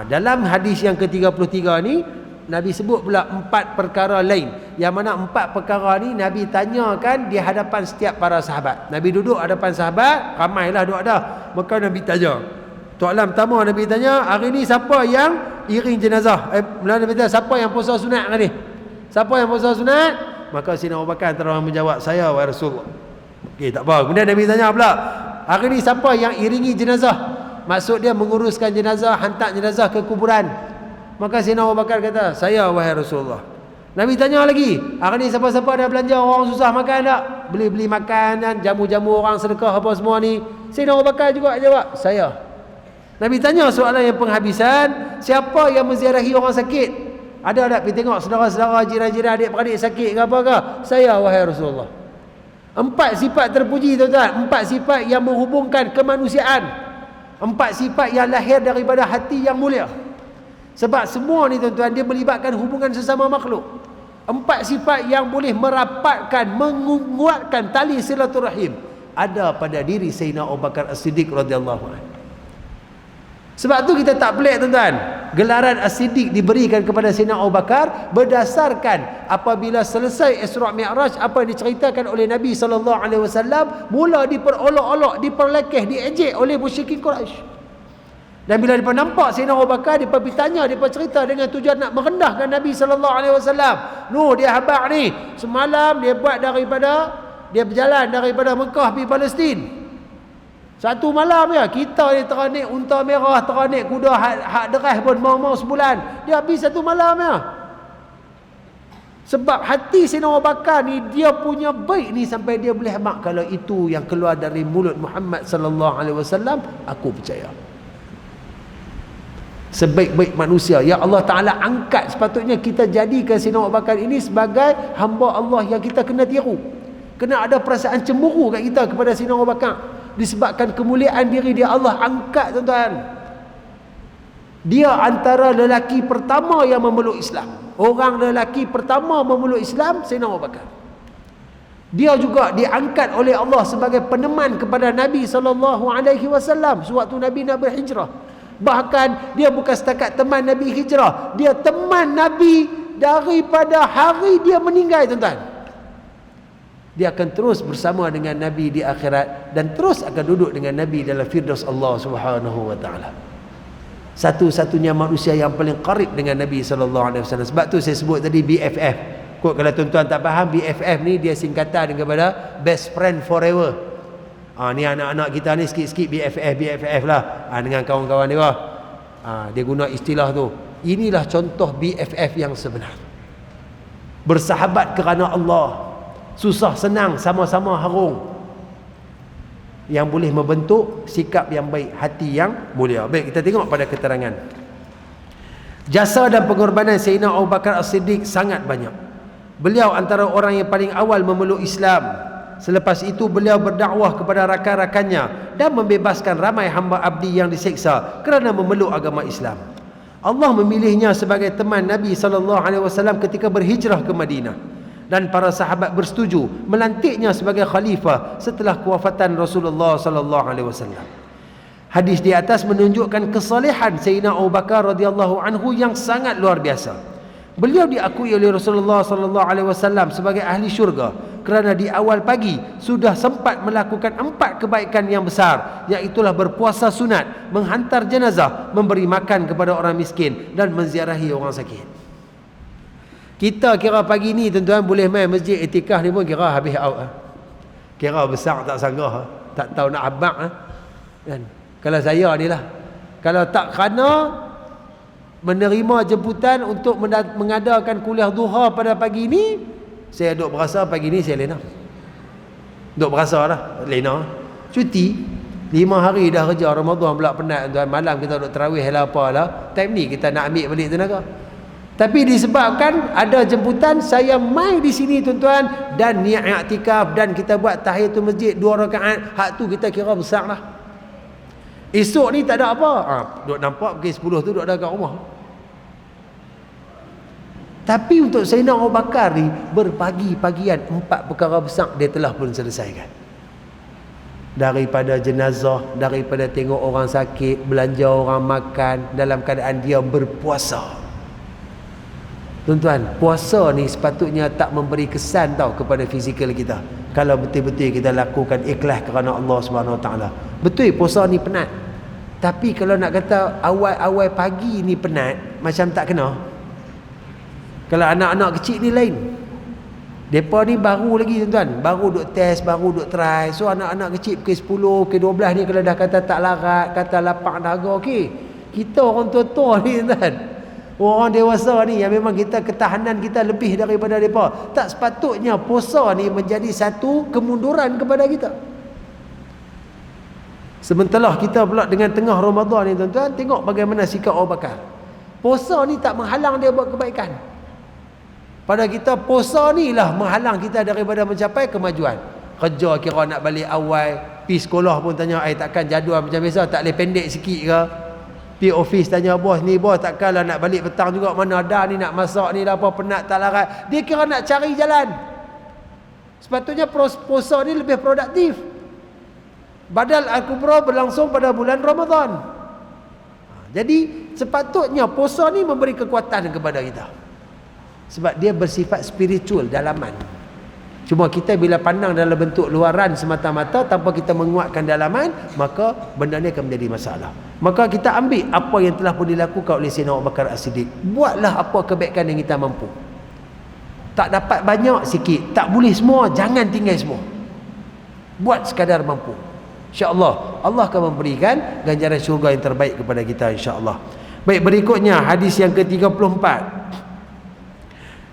Dalam hadis yang ke-33 ni, Nabi sebut pula 4 perkara lain, yang mana 4 perkara ni Nabi tanyakan di hadapan setiap para sahabat. Nabi duduk hadapan sahabat, ramailah duduk ada. Maka Nabi tanya, soalan pertama Nabi tanya, hari ni siapa yang iring jenazah? Nabi tanya, siapa yang puasa sunat hari ni? Siapa yang puasa sunat? Maka Sayyidina Abu Bakar terus menjawab, saya wahai Rasulullah. Okey, tak apa. Kemudian Nabi tanya pula, hari ni siapa yang iringi jenazah? Maksud dia menguruskan jenazah, hantar jenazah ke kuburan. Maka Sayyidina Abu Bakar kata, saya wahai Rasulullah. Nabi tanya lagi, hari ni siapa-siapa dah belanja orang susah makan tak? Beli-beli makanan, jamu-jamu orang sedekah apa semua ni? Sayyidina Abu Bakar juga jawab, saya. Nabi tanya soalan yang penghabisan, siapa yang menziarahi orang sakit? Ada tak pergi tengok saudara-saudara, jiran-jiran, adik-beradik sakit ke apa ke? Saya wahai Rasulullah. 4 sifat terpuji tuan-tuan, 4 sifat yang menghubungkan kemanusiaan, 4 sifat yang lahir daripada hati yang mulia. Sebab semua ni tuan-tuan, dia melibatkan hubungan sesama makhluk. 4 sifat yang boleh merapatkan, menguatkan tali silaturahim ada pada diri Sayyidina Abu Bakar As-Siddiq radhiyallahu anhu. Sebab tu kita tak pelik tuan-tuan, gelaran As-Siddiq diberikan kepada Sayyidina Abu Bakar berdasarkan apabila selesai Isra' Mi'raj, apa yang diceritakan oleh Nabi SAW mula diperolok-olok, diperlekeh, diejek oleh musyrikin Quraisy. Dan bila mereka nampak Sayyidina Abu Bakar, mereka bertanya, mereka cerita dengan tujuan nak merendahkan Nabi SAW. Dia habaq ni, semalam dia buat dia berjalan daripada Mekah pergi Palestin. Satu malam ya, kita ni teranik unta merah, teranik kuda hak deras pun mau-mau sebulan. Dia habis satu malam ya. Sebab hati Sayyidina Abu Bakar ni, dia punya baik ni sampai dia boleh mak, kalau itu yang keluar dari mulut Muhammad sallallahu alaihi wasallam, aku percaya. Sebaik-baik manusia yang Allah Ta'ala angkat, sepatutnya kita jadikan Sayyidina Abu Bakar ini sebagai hamba Allah yang kita kena tiru. Kena ada perasaan cemburu kat kita kepada Sayyidina Abu Bakar, disebabkan kemuliaan diri dia Allah angkat, tuan-tuan. Dia antara lelaki pertama yang memeluk Islam. Orang lelaki pertama memeluk Islam, Sayyidina Abu Bakar. Dia juga diangkat oleh Allah sebagai peneman kepada Nabi SAW sewaktu Nabi nak berhijrah. Bahkan dia bukan setakat teman Nabi hijrah, dia teman Nabi daripada hari dia meninggal, tuan-tuan. Dia akan terus bersama dengan Nabi di akhirat, dan terus akan duduk dengan Nabi dalam firdaus Allah Subhanahu wa taala. Satu-satunya manusia yang paling qarib dengan Nabi sallallahu alaihi wasallam. Sebab tu saya sebut tadi BFF. Kok kalau tuan-tuan tak faham, BFF ni dia singkatan daripada best friend forever. Ni anak-anak kita ni sikit-sikit BFF lah, dengan kawan-kawan dia. Dia guna istilah tu. Inilah contoh BFF yang sebenar. Bersahabat kerana Allah, susah senang sama-sama harung, yang boleh membentuk sikap yang baik, hati yang mulia. Baik, kita tengok pada keterangan. Jasa dan pengorbanan Sayyidina Abu Bakar As-Siddiq sangat banyak. Beliau antara orang yang paling awal memeluk Islam. Selepas itu beliau berdakwah kepada rakan-rakannya dan membebaskan ramai hamba abdi yang diseksa kerana memeluk agama Islam. Allah memilihnya sebagai teman Nabi SAW ketika berhijrah ke Madinah, dan para sahabat bersetuju melantiknya sebagai khalifah setelah kewafatan Rasulullah SAW. Hadis di atas menunjukkan kesalehan Sayyidina Abu Bakar radhiyallahu anhu yang sangat luar biasa. Beliau diakui oleh Rasulullah SAW sebagai ahli syurga kerana di awal pagi sudah sempat melakukan 4 kebaikan yang besar, iaitulah berpuasa sunat, menghantar jenazah, memberi makan kepada orang miskin, dan menziarahi orang sakit. Kita kira pagi ni, tuan-tuan, boleh main masjid itikaf ni pun kira habis out. Kira besar tak sanggah, tak tahu nak abang kan. Kalau saya ni lah, kalau tak kerana menerima jemputan untuk mengadakan kuliah duha pada pagi ni, saya duk berasa pagi ni saya lena. Duk berasa lah lena. Cuti 5 hari dah kerja, Ramadan pula penat, tuan. Malam kita duk tarawih lah apalah. Time ni kita nak ambil balik tenaga. Tapi disebabkan ada jemputan, saya mai di sini, tuan-tuan, dan niat i'tikaf, dan kita buat tahiyatul masjid 2 rakaat. Hak tu kita kira besar lah. Esok ni tak ada apa. Duk nampak pukul 10 tu duk ada kat rumah. Tapi untuk Sayyidina Abu Bakar ni, berpagi-pagian 4 perkara besar dia telah pun selesaikan. Daripada jenazah, daripada tengok orang sakit, belanja orang makan, dalam keadaan dia berpuasa. Tuan-tuan, puasa ni sepatutnya tak memberi kesan tau kepada fizikal kita, kalau betul-betul kita lakukan ikhlas kerana Allah SWT. Betul puasa ni penat, tapi kalau nak kata awal-awal pagi ni penat, macam tak kena. Kalau anak-anak kecil ni lain. Mereka ni baru lagi, tuan-tuan, baru duk test, baru duk try. So anak-anak kecil pukul 10, pukul 12 ni kalau dah kata tak larat, kata lapang dahaga, okey. Kita orang tua-tua ni, tuan, orang dewasa ni yang memang kita ketahanan kita lebih daripada mereka, tak sepatutnya puasa ni menjadi satu kemunduran kepada kita. Sementara kita pula dengan tengah Ramadan ni, tuan-tuan, tengok bagaimana sikap Abu Bakar. Puasa ni tak menghalang dia buat kebaikan. Pada kita, puasa ni lah menghalang kita daripada mencapai kemajuan. Kerja kira nak balik awal, pergi sekolah pun tanya, takkan jadual macam biasa, tak boleh pendek sikit ke? Pergi office tanya bos ni, bos takkanlah nak balik petang juga, mana ada ni nak masak ni, apa penat tak larat. Dia kira nak cari jalan. Sepatutnya puasa ni lebih produktif. Badal Al-Kubra berlangsung pada bulan Ramadan. Jadi sepatutnya puasa ni memberi kekuatan kepada kita, sebab dia bersifat spiritual, dalaman. Cuma kita bila pandang dalam bentuk luaran semata-mata tanpa kita menguatkan dalaman, maka benda ni akan menjadi masalah. Maka kita ambil apa yang telah pun dilakukan oleh Sayyidina Abu Bakar As-Siddiq. Buatlah apa kebaikan yang kita mampu. Tak dapat banyak, sikit. Tak boleh semua, jangan tinggal semua. Buat sekadar mampu. InsyaAllah Allah akan memberikan ganjaran syurga yang terbaik kepada kita, insyaAllah. Baik, berikutnya hadis yang ke-34.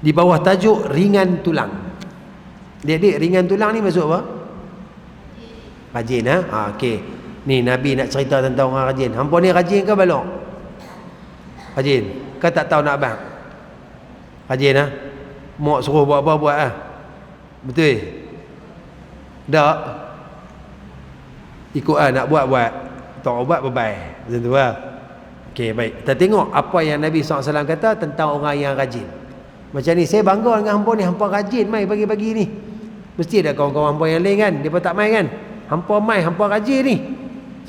di bawah tajuk ringan tulang. Adik-adik, ringan tulang ni maksud apa? Rajin okey. Ni Nabi nak cerita tentang orang rajin. Hampa ni rajin ke balok? Rajin. Kau tak tahu nak abang? Rajin Mak suruh buat apa buat Betul? Tak? Ikut nak buat. Tak buat bye-bye. Macam tu okey, baik. Kita tengok apa yang Nabi SAW kata tentang orang yang rajin. Macam ni, saya bangga dengan hampa ni. Hampa rajin mai pagi-pagi ni. Mesti ada kawan-kawan hampa yang lain kan, dia pun tak mai kan. Hampa mai, hampa rajin ni,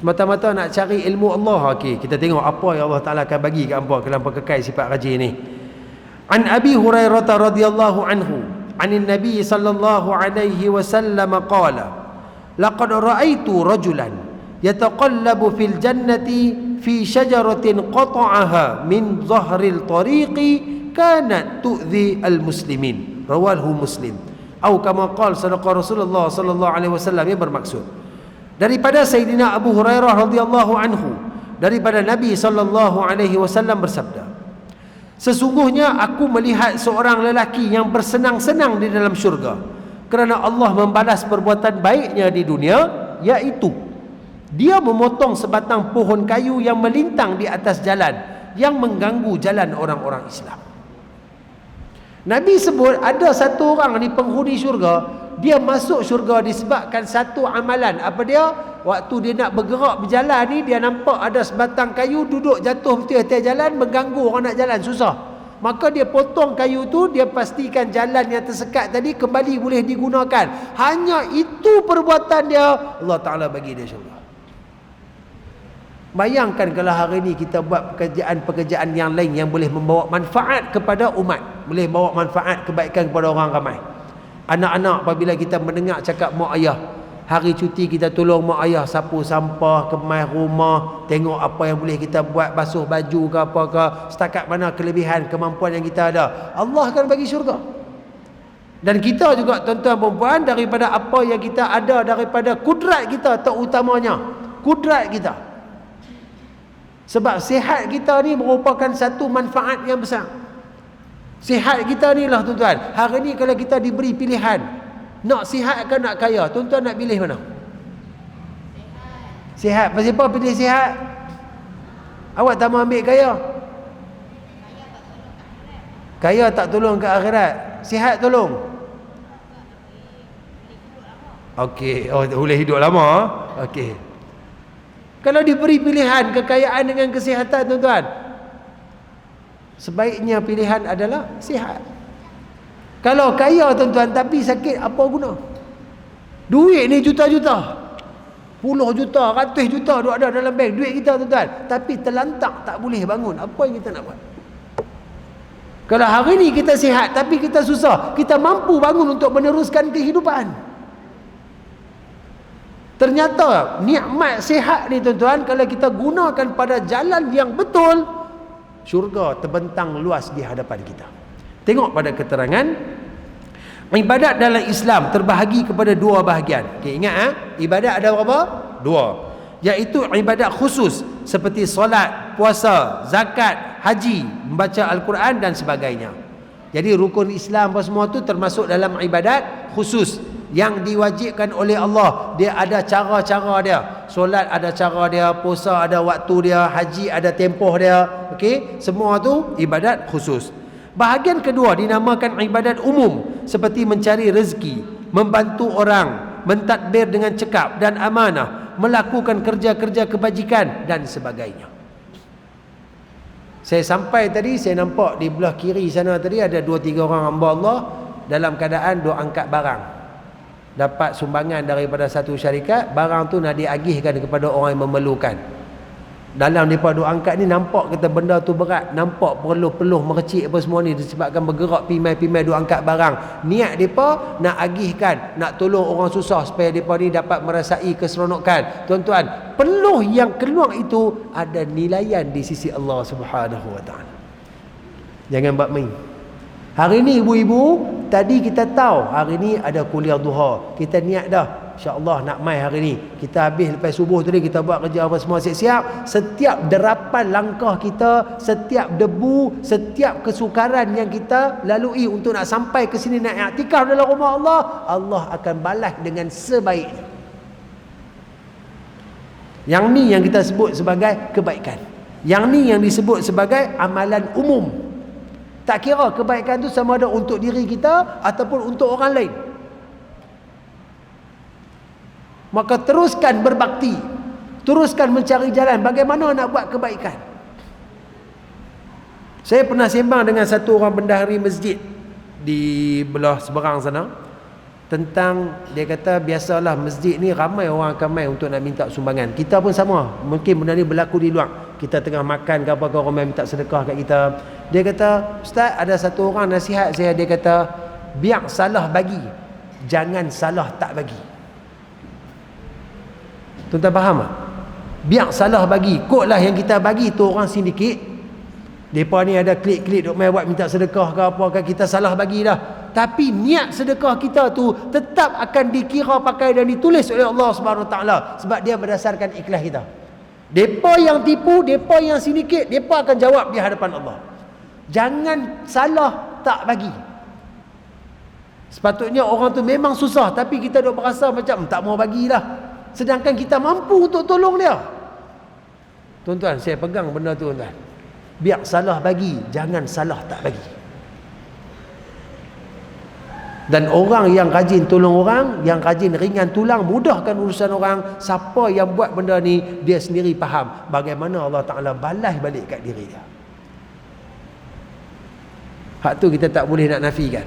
semata-mata nak cari ilmu Allah. Okey, kita tengok apa yang Allah Ta'ala akan bagi kat hampa kalau hampa kekal sifat rajin ni. An Abi Hurairah radhiyallahu anhu anin Nabi sallallahu alaihi wasallam qala laqad ra'aitu rajulan yataqallabu fil jannati fi syajaratin qata'aha min zahril tariqi kanat tu'dhi al muslimin, rawahu Muslim. Atau kama qala sadaqa Rasulullah sallallahu alaihi wasallam, yang bermaksud daripada Sayyidina Abu Hurairah radhiyallahu anhu, daripada Nabi sallallahu alaihi wasallam bersabda, sesungguhnya aku melihat seorang lelaki yang bersenang-senang di dalam syurga kerana Allah membalas perbuatan baiknya di dunia, iaitu dia memotong sebatang pohon kayu yang melintang di atas jalan yang mengganggu jalan orang-orang Islam. Nabi sebut ada satu orang ni penghuni syurga, dia masuk syurga disebabkan satu amalan. Apa dia? Waktu dia nak bergerak berjalan ni, dia nampak ada sebatang kayu duduk jatuh betul atas jalan, mengganggu orang nak jalan, susah. Maka dia potong kayu tu, dia pastikan jalan yang tersekat tadi kembali boleh digunakan. Hanya itu perbuatan dia, Allah Ta'ala bagi dia syurga. Bayangkan kalau hari ni kita buat pekerjaan-pekerjaan yang lain yang boleh membawa manfaat kepada umat, boleh bawa manfaat kebaikan kepada orang ramai. Anak-anak apabila kita mendengar cakap mak ayah, hari cuti kita tolong mak ayah sapu sampah, kemas rumah, tengok apa yang boleh kita buat, basuh baju ke apa ke, setakat mana kelebihan kemampuan yang kita ada, Allah akan bagi syurga. Dan kita juga tuan-tuan dan puan, daripada apa yang kita ada, daripada kudrat kita terutamanya, kudrat kita. Sebab sihat kita ni merupakan satu manfaat yang besar. Sihat kita ni lah tuan-tuan. Hari ni kalau kita diberi pilihan, nak sihat ke nak kaya, tuan-tuan nak pilih mana? Sihat. Pasal apa pilih sihat? Awak tak mau ambil kaya? Kaya tak tolong ke akhirat, sihat tolong. Okey, boleh hidup lama. Okey. Kalau diberi pilihan kekayaan dengan kesihatan tuan-tuan, sebaiknya pilihan adalah sihat. Kalau kaya tuan-tuan tapi sakit, apa guna? Duit ni juta-juta, puluh juta, ratus juta duk ada dalam bank, duit kita tuan-tuan, tapi terlantak tak boleh bangun, apa yang kita nak buat? Kalau hari ni kita sihat tapi kita susah, kita mampu bangun untuk meneruskan kehidupan. Ternyata nikmat sihat ni tuan-tuan, kalau kita gunakan pada jalan yang betul, syurga terbentang luas di hadapan kita. Tengok pada keterangan, ibadat dalam Islam terbahagi kepada dua bahagian. Okay, ingat ibadat ada berapa? Dua. Iaitu ibadat khusus seperti solat, puasa, zakat, haji, membaca Al-Quran dan sebagainya. Jadi rukun Islam apa semua tu termasuk dalam ibadat khusus yang diwajibkan oleh Allah. Dia ada cara-cara dia. Solat ada cara dia, puasa ada waktu dia, haji ada tempoh dia. Okey, semua tu ibadat khusus. Bahagian kedua dinamakan ibadat umum, seperti mencari rezeki, membantu orang, mentadbir dengan cekap dan amanah, melakukan kerja-kerja kebajikan dan sebagainya. Saya sampai tadi, saya nampak di belah kiri sana tadi ada 2-3 orang hamba Allah dalam keadaan duk angkat barang. Dapat sumbangan daripada satu syarikat, barang tu nak diagihkan kepada orang yang memerlukan. Dalam mereka duk angkat ni nampak kata benda tu berat, nampak peluh-peluh mercik apa semua ni disebabkan bergerak pimai-pimai duk angkat barang. Niat mereka nak agihkan, nak tolong orang susah supaya mereka ni dapat merasai keseronokan. Tuan-tuan, peluh yang keluar itu ada nilaian di sisi Allah Subhanahu Wa Taala. Jangan buat main. Hari ni ibu-ibu, tadi kita tahu hari ni ada kuliah duha. Kita niat dah InsyaAllah nak mai hari ni. Kita habis lepas subuh tadi, kita buat kerja apa semua siap-siap. Setiap derapan langkah kita, setiap debu, setiap kesukaran yang kita lalui untuk nak sampai ke sini nak i'tikaf dalam rumah Allah, Allah akan balas dengan sebaiknya. Yang ni yang kita sebut sebagai kebaikan. Yang ni yang disebut sebagai amalan umum. Tak kira kebaikan tu sama ada untuk diri kita ataupun untuk orang lain. Maka teruskan berbakti, teruskan mencari jalan bagaimana nak buat kebaikan. Saya pernah sembang dengan satu orang bendahari masjid di belah seberang sana, tentang, dia kata biasalah masjid ni ramai orang akan mai untuk nak minta sumbangan. Kita pun sama, mungkin benda ni berlaku di luar. Kita tengah makan ke apa ke, orang mai minta sedekah kat kita. Dia kata, Ustaz, ada satu orang nasihat saya, dia kata, biar salah bagi, jangan salah tak bagi. Tuan-tuan faham tak? Biar salah bagi, kotlah yang kita bagi tu orang sindiket. Mereka ni ada klik-klik duk mai buat minta sedekah ke apa ke, kita salah bagi dah. Tapi niat sedekah kita tu tetap akan dikira pakai dan ditulis oleh Allah Subhanahu Wa Taala, sebab dia berdasarkan ikhlas kita. Depa yang tipu, depa yang sindiket, depa akan jawab di hadapan Allah. Jangan salah tak bagi. Sepatutnya orang tu memang susah, tapi kita duk berasa macam tak mau bagilah, sedangkan kita mampu untuk tolong dia. Tuan-tuan, saya pegang benda tu, tuan-tuan. Biar salah bagi, jangan salah tak bagi. Dan orang yang rajin tolong orang, yang rajin ringan tulang, mudahkan urusan orang, siapa yang buat benda ni, dia sendiri faham bagaimana Allah Ta'ala balas balik kat diri dia. Hak tu kita tak boleh nak nafikan.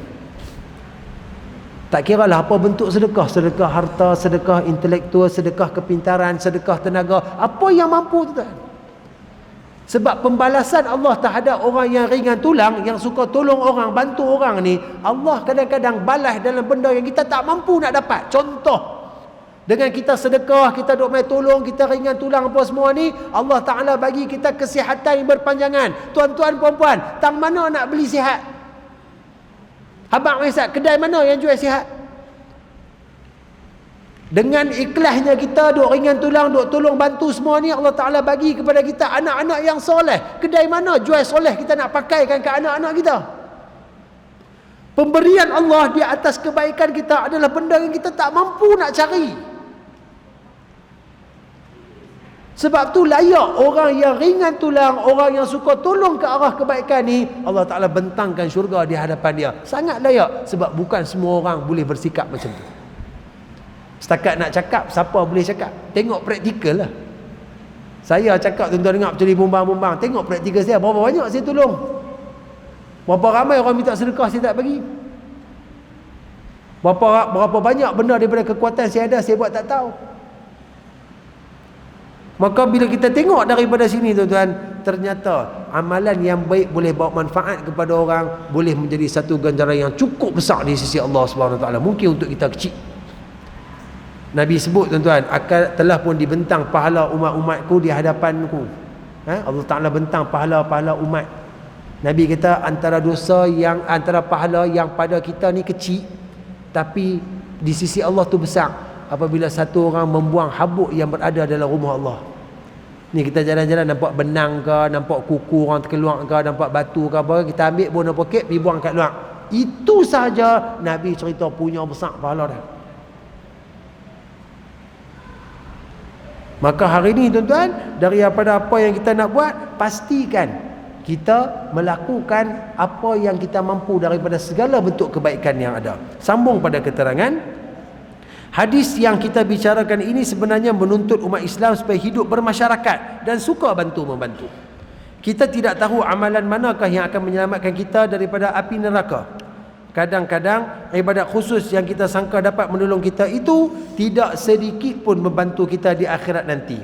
Tak kiralah apa bentuk sedekah, sedekah harta, sedekah intelektual, sedekah kepintaran, sedekah tenaga, apa yang mampu tu kan. Sebab pembalasan Allah terhadap orang yang ringan tulang, yang suka tolong orang, bantu orang ni, Allah kadang-kadang balas dalam benda yang kita tak mampu nak dapat. Contoh, dengan kita sedekah, kita duk mai tolong, kita ringan tulang apa semua ni, Allah Ta'ala bagi kita kesihatan yang berpanjangan. Tuan-tuan, puan-puan, tang mana nak beli sihat? Abang Aisyah, kedai mana yang jual sihat? Dengan ikhlasnya kita duk ringan tulang, duk tolong bantu semua ni, Allah Ta'ala bagi kepada kita anak-anak yang soleh. Kedai mana jual soleh kita nak pakaikan ke anak-anak kita? Pemberian Allah di atas kebaikan kita adalah benda yang kita tak mampu nak cari. Sebab tu layak orang yang ringan tulang, orang yang suka tolong ke arah kebaikan ni, Allah Ta'ala bentangkan syurga di hadapan dia. Sangat layak, sebab bukan semua orang boleh bersikap macam tu. Setakat nak cakap, siapa boleh cakap? Tengok praktikal lah. Saya cakap, tuan-tuan dengar macam ni bumbang-bumbang, tengok praktikal saya, berapa banyak saya tolong, berapa ramai orang minta sedekah saya tak bagi, berapa banyak benda daripada kekuatan saya ada saya buat tak tahu. Maka bila kita tengok daripada sini, tuan-tuan, ternyata amalan yang baik boleh bawa manfaat kepada orang, boleh menjadi satu ganjaran yang cukup besar di sisi Allah Subhanahu Wa Taala. Mungkin untuk kita kecil. Nabi sebut, tuan-tuan, telah pun dibentang pahala umat-umatku di hadapanku. Allah Ta'ala bentang pahala-pahala umat. Nabi kata antara pahala yang pada kita ni kecil, tapi di sisi Allah tu besar. Apabila satu orang membuang habuk yang berada dalam rumah Allah. Ni kita jalan-jalan nampak benang ke, nampak kuku orang terkeluar ke, nampak batu ke apa, kita ambil bona poket pergi buang kat luar. Itu saja Nabi cerita punya besar pahala dah. Maka hari ni, tuan-tuan, daripada apa yang kita nak buat, pastikan kita melakukan apa yang kita mampu daripada segala bentuk kebaikan yang ada. Sambung pada keterangan, hadis yang kita bicarakan ini sebenarnya menuntut umat Islam supaya hidup bermasyarakat dan suka bantu-membantu. Kita tidak tahu amalan manakah yang akan menyelamatkan kita daripada api neraka. Kadang-kadang ibadat khusus yang kita sangka dapat menolong kita itu tidak sedikit pun membantu kita di akhirat nanti.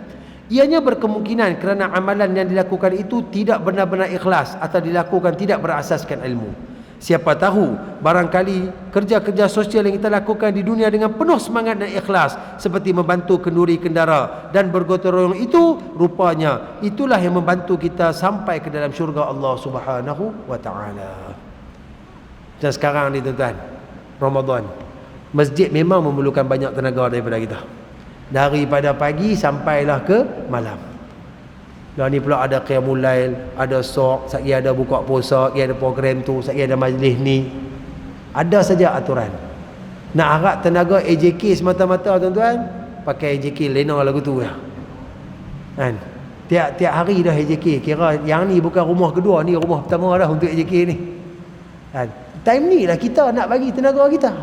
Ianya berkemungkinan kerana amalan yang dilakukan itu tidak benar-benar ikhlas atau dilakukan tidak berasaskan ilmu. Siapa tahu barangkali kerja-kerja sosial yang kita lakukan di dunia dengan penuh semangat dan ikhlas, seperti membantu kenduri kendara dan bergotong royong itu, rupanya itulah yang membantu kita sampai ke dalam syurga Allah Subhanahu Wa Ta'ala. Dan sekarang ni, tuan-tuan, Ramadan, Masjid memang memerlukan banyak tenaga daripada kita. Daripada pagi sampailah ke malam. Lah ni pula ada qiyamul lail, ada sok, satgi ada buka puasa, satgi ada program tu, satgi ada majlis ni. Ada saja aturan. Nak harap tenaga AJK semata-mata tuan-tuan, pakai AJK lena lagu tu ya. Kan? Tiap hari dah AJK. Kira yang ni bukan rumah kedua, ni rumah pertama dah untuk AJK ni. Kan? Time ni lah kita nak bagi tenaga kita.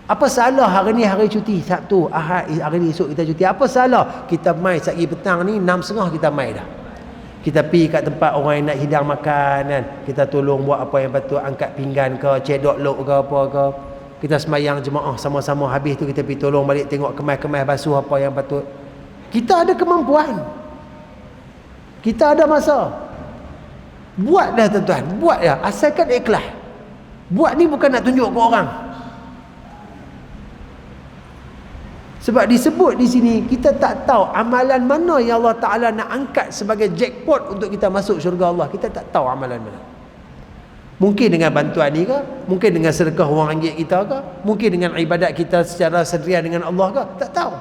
Apa salah hari ni hari cuti Sabtu, Ahad, hari ni esok kita cuti. Apa salah kita mai satgi petang ni 6.30 kita mai dah. Kita pergi kat tempat orang yang nak hidang makan kan. Kita tolong buat apa yang patut, angkat pinggan ke, cedok lok ke apa ke. Kita semayang jemaah sama-sama, habis tu kita pergi tolong balik tengok kemas-kemas basuh apa yang patut. Kita ada kemampuan. Kita ada masa. Buat dah tuan-tuan, buat dah, asalkan ikhlas. Buat ni bukan nak tunjuk ke orang. Sebab disebut di sini, kita tak tahu amalan mana yang Allah Ta'ala nak angkat sebagai jackpot untuk kita masuk syurga Allah. Kita tak tahu amalan mana. Mungkin dengan bantuan ni ke, mungkin dengan sedekah wang ringgit kita ke, mungkin dengan ibadat kita secara sedrian dengan Allah ke, tak tahu.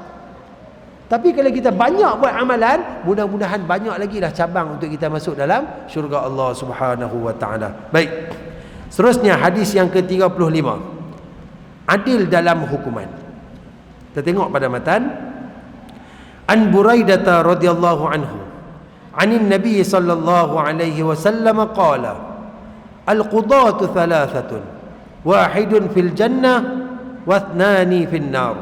Tapi kalau kita banyak buat amalan, mudah-mudahan banyak lagi dah cabang untuk kita masuk dalam syurga Allah Subhanahu wa Ta'ala. Baik. Seterusnya hadis yang ke-35. Adil dalam hukuman. Kita tengok pada matan. An Buraidah radhiyallahu anhu, anin Nabi sallallahu alaihi wasallam qala: Al-qudatu thalathatun, wahidun fil jannah wa ithnani fil nar.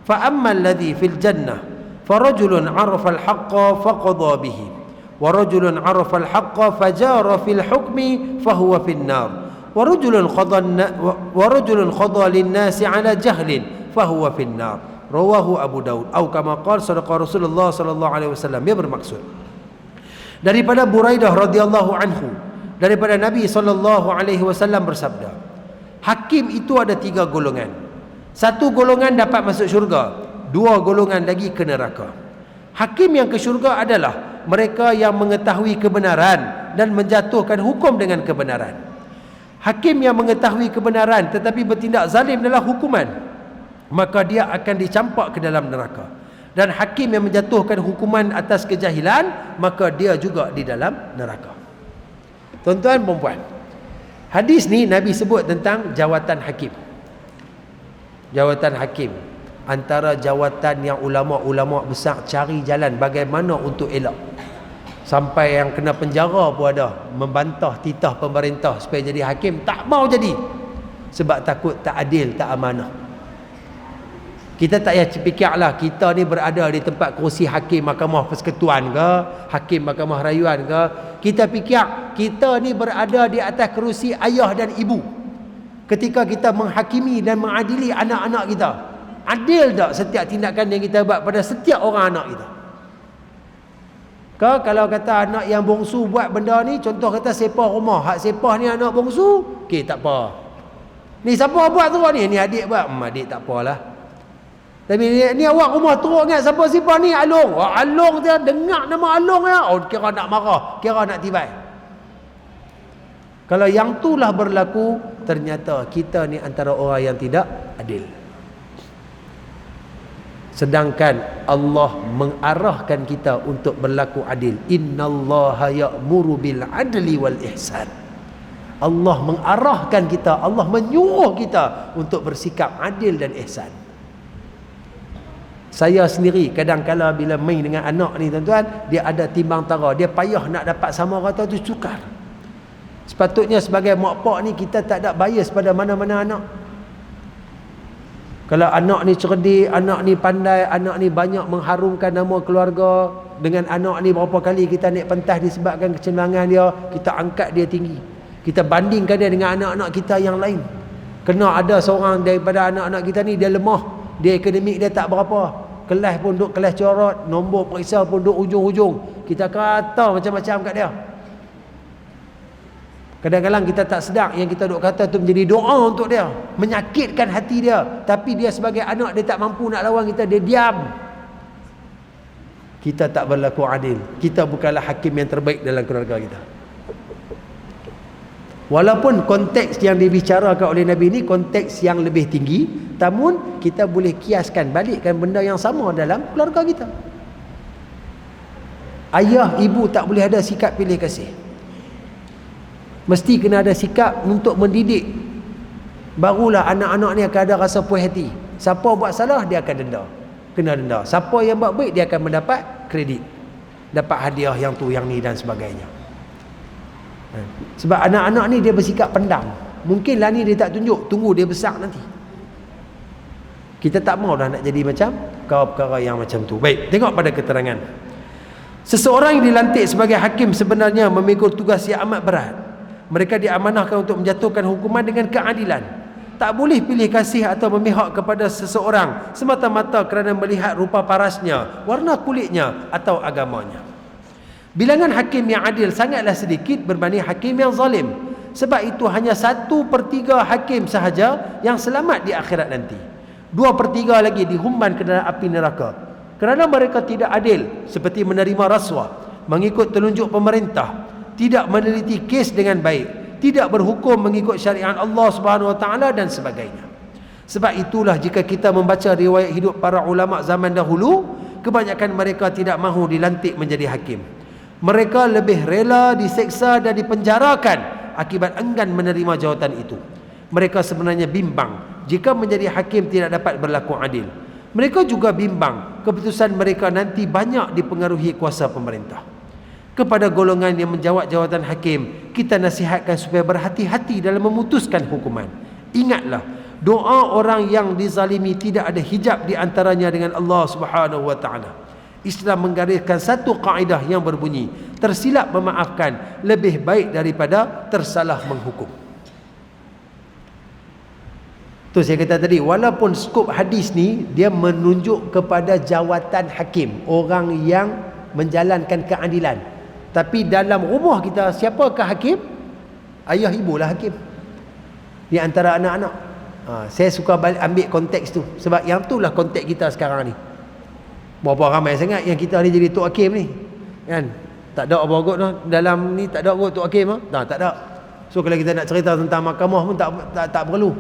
Fa amma alladhi fil jannah farajulun 'arafa al-haqqa faqada bihi, wa rajulun 'arafa al-haqqa fajara fil hukmi fahuwa fil nar, wa rajulun khadha lin-nasi 'ala jahlin fahuwa finnar. Rawahu Abu Daud. Atau kama qala sadaqa Rasulullah sallallahu alaihi wasallam. Dia bermaksud daripada Buraidah radhiyallahu anhu, daripada Nabi sallallahu alaihi wasallam bersabda, hakim itu ada 3 golongan. 1 golongan dapat masuk syurga, 2 golongan lagi ke neraka. Hakim yang ke syurga adalah mereka yang mengetahui kebenaran dan menjatuhkan hukum dengan kebenaran. Hakim yang mengetahui kebenaran tetapi bertindak zalim dalam hukuman, maka dia akan dicampak ke dalam neraka. Dan hakim yang menjatuhkan hukuman atas kejahilan, maka dia juga di dalam neraka. Tuan-tuan dan puan, hadis ni Nabi sebut tentang jawatan hakim. Jawatan hakim antara jawatan yang ulama-ulama besar cari jalan bagaimana untuk elak. Sampai yang kena penjara pun ada, membantah titah pemerintah supaya jadi hakim, tak mau jadi sebab takut tak adil, tak amanah. Kita tak payah fikirlah kita ni berada di tempat kerusi hakim mahkamah persekutuan ke, hakim mahkamah rayuan ke. Kita fikir kita ni berada di atas kerusi ayah dan ibu ketika kita menghakimi dan mengadili anak-anak kita. Adil tak setiap tindakan yang kita buat pada setiap orang anak kita? Kalau kata anak yang bongsu buat benda ni, contoh kata sepah rumah, hak sepah ni anak bongsu, okey tak apa. Ni siapa buat tu ni? Ni adik buat. Adik tak apalah. Tapi ni awak rumah teruk ingat siapa sifat ni? Along. Oh, Along dia dengar nama Along ya. Oh, kira nak marah, kira nak tibai. Kalau yang itulah berlaku, ternyata kita ni antara orang yang tidak adil. Sedangkan Allah mengarahkan kita untuk berlaku adil. Innallaha ya'muru bil adli wal ihsan. Allah mengarahkan kita, Allah menyuruh kita untuk bersikap adil dan ihsan. Saya sendiri kadang-kala bila main dengan anak ni tuan-tuan, dia ada timbang tara, dia payah nak dapat sama rata tu cukar. Sepatutnya sebagai mak pak ni kita tak ada bias pada mana-mana anak. Kalau anak ni cerdik, anak ni pandai, anak ni banyak mengharumkan nama keluarga, dengan anak ni berapa kali kita naik pentas disebabkan kecemerlangan dia, kita angkat dia tinggi. Kita bandingkan dia dengan anak-anak kita yang lain. Kena ada seorang daripada anak-anak kita ni dia lemah, dia akademik dia tak berapa, kelas pun duduk kelas corot, nombor periksa pun duduk ujung-ujung, kita kata macam-macam kat dia. Kadang-kadang kita tak sedar yang kita duk kata tu menjadi doa untuk dia, menyakitkan hati dia, tapi dia sebagai anak dia tak mampu nak lawan kita, dia diam. Kita tak berlaku adil, kita bukanlah hakim yang terbaik dalam keluarga kita. Walaupun konteks yang dibicarakan oleh Nabi ni konteks yang lebih tinggi, namun kita boleh kiaskan balikkan benda yang sama dalam keluarga kita. Ayah, ibu tak boleh ada sikap pilih kasih. Mesti kena ada sikap untuk mendidik. Barulah anak-anak ni akan ada rasa puas hati. Siapa buat salah, dia akan denda. Kena denda. Siapa yang buat baik, dia akan mendapat kredit. Dapat hadiah yang tu, yang ni dan sebagainya. Sebab anak-anak ni dia bersikap pendam. Mungkinlah ni dia tak tunjuk, tunggu dia besar nanti. Kita tak mahu dah nak jadi macam perkara-perkara yang macam tu. Baik, tengok pada keterangan. Seseorang yang dilantik sebagai hakim sebenarnya memikul tugas yang amat berat. Mereka diamanahkan untuk menjatuhkan hukuman dengan keadilan. Tak boleh pilih kasih atau memihak kepada seseorang semata-mata kerana melihat rupa parasnya, warna kulitnya atau agamanya. Bilangan hakim yang adil sangatlah sedikit berbanding hakim yang zalim. Sebab itu hanya 1/3 hakim sahaja yang selamat di akhirat nanti. 2/3 lagi dihumban ke dalam api neraka. Kerana mereka tidak adil, seperti menerima rasuah, mengikut telunjuk pemerintah, tidak meneliti kes dengan baik, tidak berhukum mengikut syariat Allah Subhanahu Wa Taala dan sebagainya. Sebab itulah jika kita membaca riwayat hidup para ulama zaman dahulu, kebanyakan mereka tidak mahu dilantik menjadi hakim. Mereka lebih rela diseksa dan dipenjarakan akibat enggan menerima jawatan itu. Mereka sebenarnya bimbang jika menjadi hakim tidak dapat berlaku adil. Mereka juga bimbang keputusan mereka nanti banyak dipengaruhi kuasa pemerintah. Kepada golongan yang menjawat jawatan hakim, kita nasihatkan supaya berhati-hati dalam memutuskan hukuman. Ingatlah, doa orang yang dizalimi tidak ada hijab di antaranya dengan Allah Subhanahu Wa Taala. Islam menggariskan satu kaedah yang berbunyi, tersilap memaafkan lebih baik daripada tersalah menghukum. Tu saya kata tadi, walaupun skop hadis ni dia menunjuk kepada jawatan hakim, orang yang menjalankan keadilan. Tapi dalam rumah kita, siapakah hakim? Ayah, ibulah hakim di antara anak-anak. Saya suka ambil konteks tu, sebab yang itulah konteks kita sekarang ni. Berapa ramai sangat yang kita ni jadi tok hakim ni, kan? Tak ada apa kot dalam ni, tak ada kot tok hakim tak ada. So kalau kita nak cerita tentang mahkamah pun tak perlu.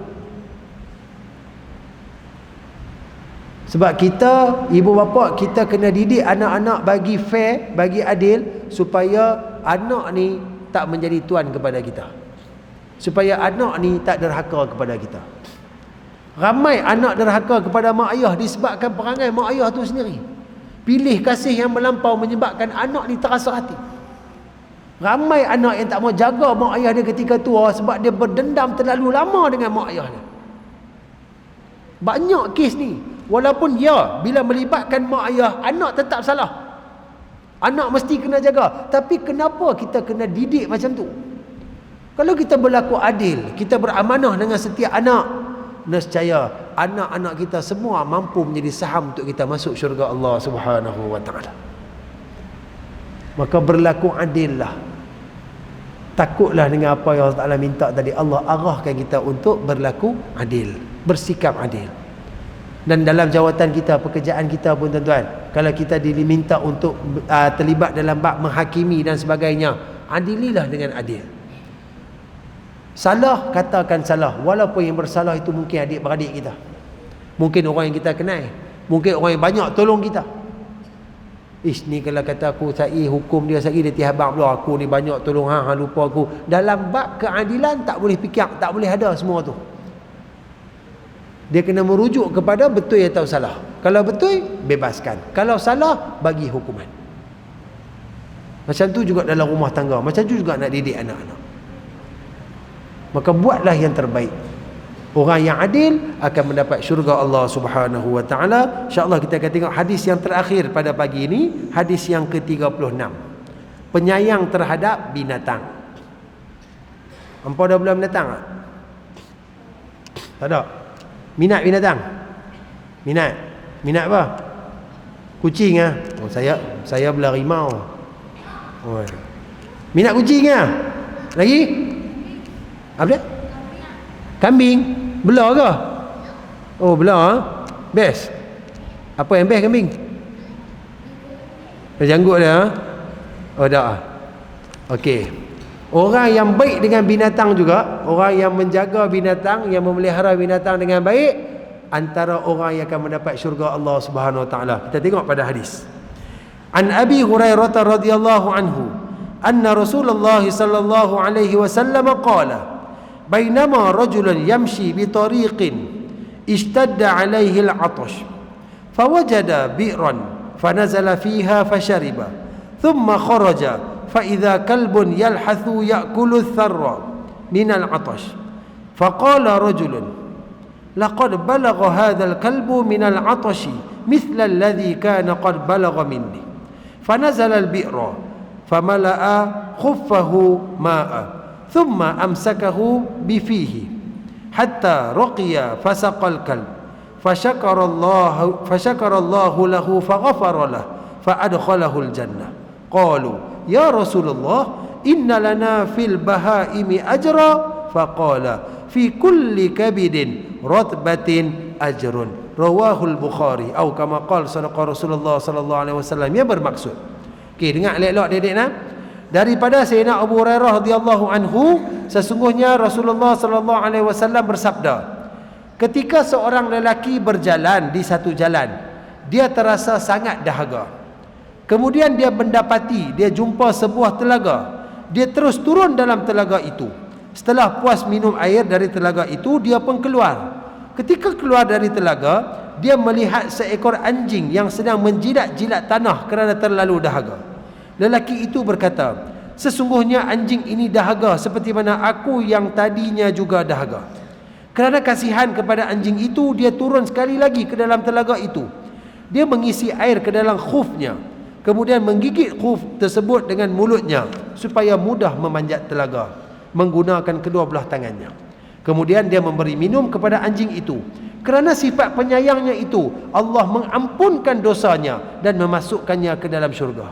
Sebab kita, ibu bapa, kita kena didik anak-anak bagi fair, bagi adil, supaya anak ni tak menjadi tuan kepada kita, supaya anak ni tak derhaka kepada kita. Ramai anak derhaka kepada mak ayah disebabkan perangai mak ayah tu sendiri. Pilih kasih yang melampau menyebabkan anak ni terasa hati. Ramai anak yang tak mau jaga mak ayah dia ketika tua sebab dia berdendam terlalu lama dengan mak ayah dia. Banyak kes ni. Walaupun ya, bila melibatkan mak ayah, anak tetap salah. Anak mesti kena jaga. Tapi kenapa kita kena didik macam tu? Kalau kita berlaku adil, kita beramanah dengan setiap anak, nescaya anak-anak kita semua mampu menjadi saham untuk kita masuk syurga Allah Subhanahu Wa Taala. Maka berlaku adil lah. Takutlah dengan apa yang Allah Ta'ala minta tadi. Allah arahkan kita untuk berlaku adil, bersikap adil. Dan dalam jawatan kita, pekerjaan kita pun tuan-tuan, kalau kita diminta untuk terlibat dalam bab menghakimi dan sebagainya, adililah dengan adil. Salah, katakan salah, walaupun yang bersalah itu mungkin adik-beradik kita, mungkin orang yang kita kenal, mungkin orang yang banyak tolong kita. Ni kalau kata aku sai hukum dia sai dia tihabang pula, aku ni banyak tolong hang lupa aku. Dalam bab keadilan tak boleh fikir, tak boleh ada semua tu. Dia kena merujuk kepada betul atau salah. Kalau betul, bebaskan. Kalau salah, bagi hukuman. Macam tu juga dalam rumah tangga. Macam tu juga nak didik anak-anak. Maka buatlah yang terbaik. Orang yang adil akan mendapat syurga Allah Subhanahu Wa Taala. InsyaAllah kita akan tengok hadis yang terakhir pada pagi ini. Hadis yang ke-36. Penyayang terhadap binatang. Hampa dah belum binatang tak? Tak ada? Minat binatang? Minat apa? Kucing ah. Oh, saya belah rimau. Oh. Minat kucing ah. Lagi? Apa dia? Kambing. Belah ke? Oh, belah ah. Best. Apa yang best kambing? Janggut dia ah. Oh, dah. Okey. Orang yang baik dengan binatang juga, orang yang menjaga binatang, yang memelihara binatang dengan baik, antara orang yang akan mendapat syurga Allah Subhanahu wa taala. Kita tengok pada hadis. An Abi Hurairah radhiyallahu anhu, anna Rasulullah sallallahu alaihi wasallam qala, bainama rajulun yamshi bi tariqin ishtadda alaihi al-'atash, fawajada bi'ran fanazala fiha fashariba, thumma kharaja فإذا كلب يلحث يأكل الثر من العطش فقال رجل لقد بلغ هذا الكلب من العطش مثل الذي كان قد بلغ مني فنزل البئر فملأ خفه ماء ثم أمسكه بفيه حتى رقي فسقى الكلب فشكر الله له فغفر له فأدخله الجنة. قالوا يا رسول الله إن لنا في البهائم أجرا فقال في كل كبد رطبة أجر رواه البخاري أو كما قال صدق رسول الله صلى الله عليه وسلم. Ia bermaksud, okey, dengar elok-elok dedek nak, daripada Sayyidina Abu Hurairah radhiyallahu anhu, sesungguhnya Rasulullah sallallahu alaihi wasallam bersabda, ketika seorang lelaki berjalan di satu jalan, dia terasa sangat dahaga. Kemudian dia mendapati, dia jumpa sebuah telaga. Dia terus turun dalam telaga itu. Setelah puas minum air dari telaga itu, dia pun keluar. Ketika keluar dari telaga, dia melihat seekor anjing yang sedang menjilat-jilat tanah kerana terlalu dahaga. Lelaki itu berkata, sesungguhnya anjing ini dahaga seperti mana aku yang tadinya juga dahaga. Kerana kasihan kepada anjing itu, dia turun sekali lagi ke dalam telaga itu. Dia mengisi air ke dalam khufnya, kemudian menggigit khuf tersebut dengan mulutnya supaya mudah memanjat telaga menggunakan kedua belah tangannya. Kemudian dia memberi minum kepada anjing itu. Kerana sifat penyayangnya itu, Allah mengampunkan dosanya dan memasukkannya ke dalam syurga.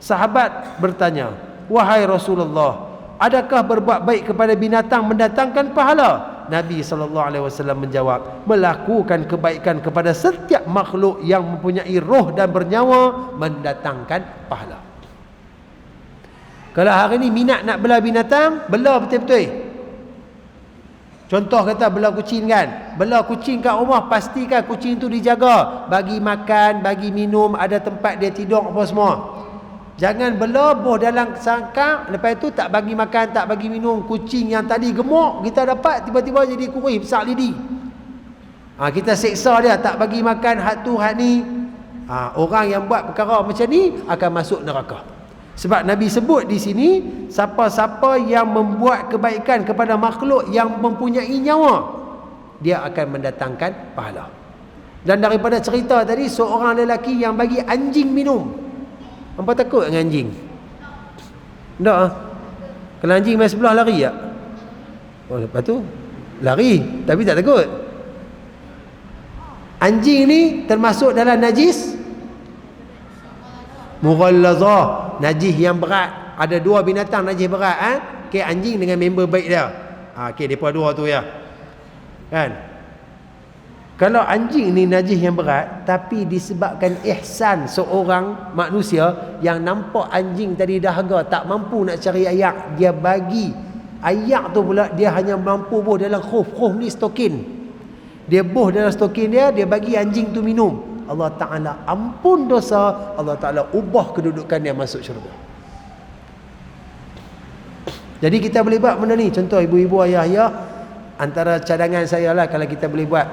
Sahabat bertanya, wahai Rasulullah, adakah berbuat baik kepada binatang mendatangkan pahala? Nabi SAW menjawab, melakukan kebaikan kepada setiap makhluk yang mempunyai roh dan bernyawa mendatangkan pahala. Kalau hari ni minat nak bela binatang, bela betul-betul. Contoh kata bela kucing kan, bela kucing kat rumah, pastikan kucing tu dijaga, bagi makan, bagi minum, ada tempat dia tidur apa semua. Jangan berlebuh dalam sangkar, lepas itu tak bagi makan, tak bagi minum. Kucing yang tadi gemuk kita dapat, tiba-tiba jadi kurih, besar lidi. Kita seksa dia, tak bagi makan hak tu hak ni. Orang yang buat perkara macam ni akan masuk neraka. Sebab Nabi sebut di sini, siapa-siapa yang membuat kebaikan kepada makhluk yang mempunyai nyawa, dia akan mendatangkan pahala. Dan daripada cerita tadi, seorang lelaki yang bagi anjing minum. Hampa takut dengan anjing? Tak ah. Kalau anjing main sebelah lari tak? Lepas tu lari tapi tak takut. Anjing ni termasuk dalam najis mughallazah, najis yang berat. Ada dua binatang najis berat Okey, anjing dengan member baik dia. Okey, depa dua tu ya. Kan? Kalau anjing ni najis yang berat, tapi disebabkan ihsan seorang manusia yang nampak anjing tadi dahaga, tak mampu nak cari ayak, dia bagi ayak tu pula, dia hanya mampu boh dalam khuf ni stokin. Dia boh dalam stokin dia, dia bagi anjing tu minum. Allah Ta'ala ampun dosa, Allah Ta'ala ubah kedudukan dia masuk syurga. Jadi kita boleh buat benda ni. Contoh ibu-ibu, ayah-ayah, antara cadangan saya lah kalau kita boleh buat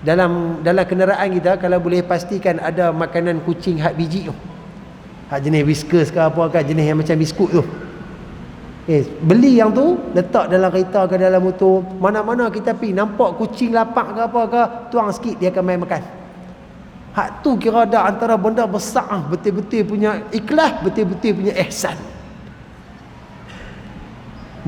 dalam kenderaan kita, kalau boleh pastikan ada makanan kucing hak biji tu, hak jenis Whiskas ke apa ke, jenis yang macam biskut tu, beli yang tu, letak dalam kereta ke dalam motor, mana-mana kita pergi nampak kucing lapak ke apa ke, tuang sikit dia akan main makan. Hak tu kira ada antara benda besar, betul-betul punya ikhlas, betul-betul punya ihsan.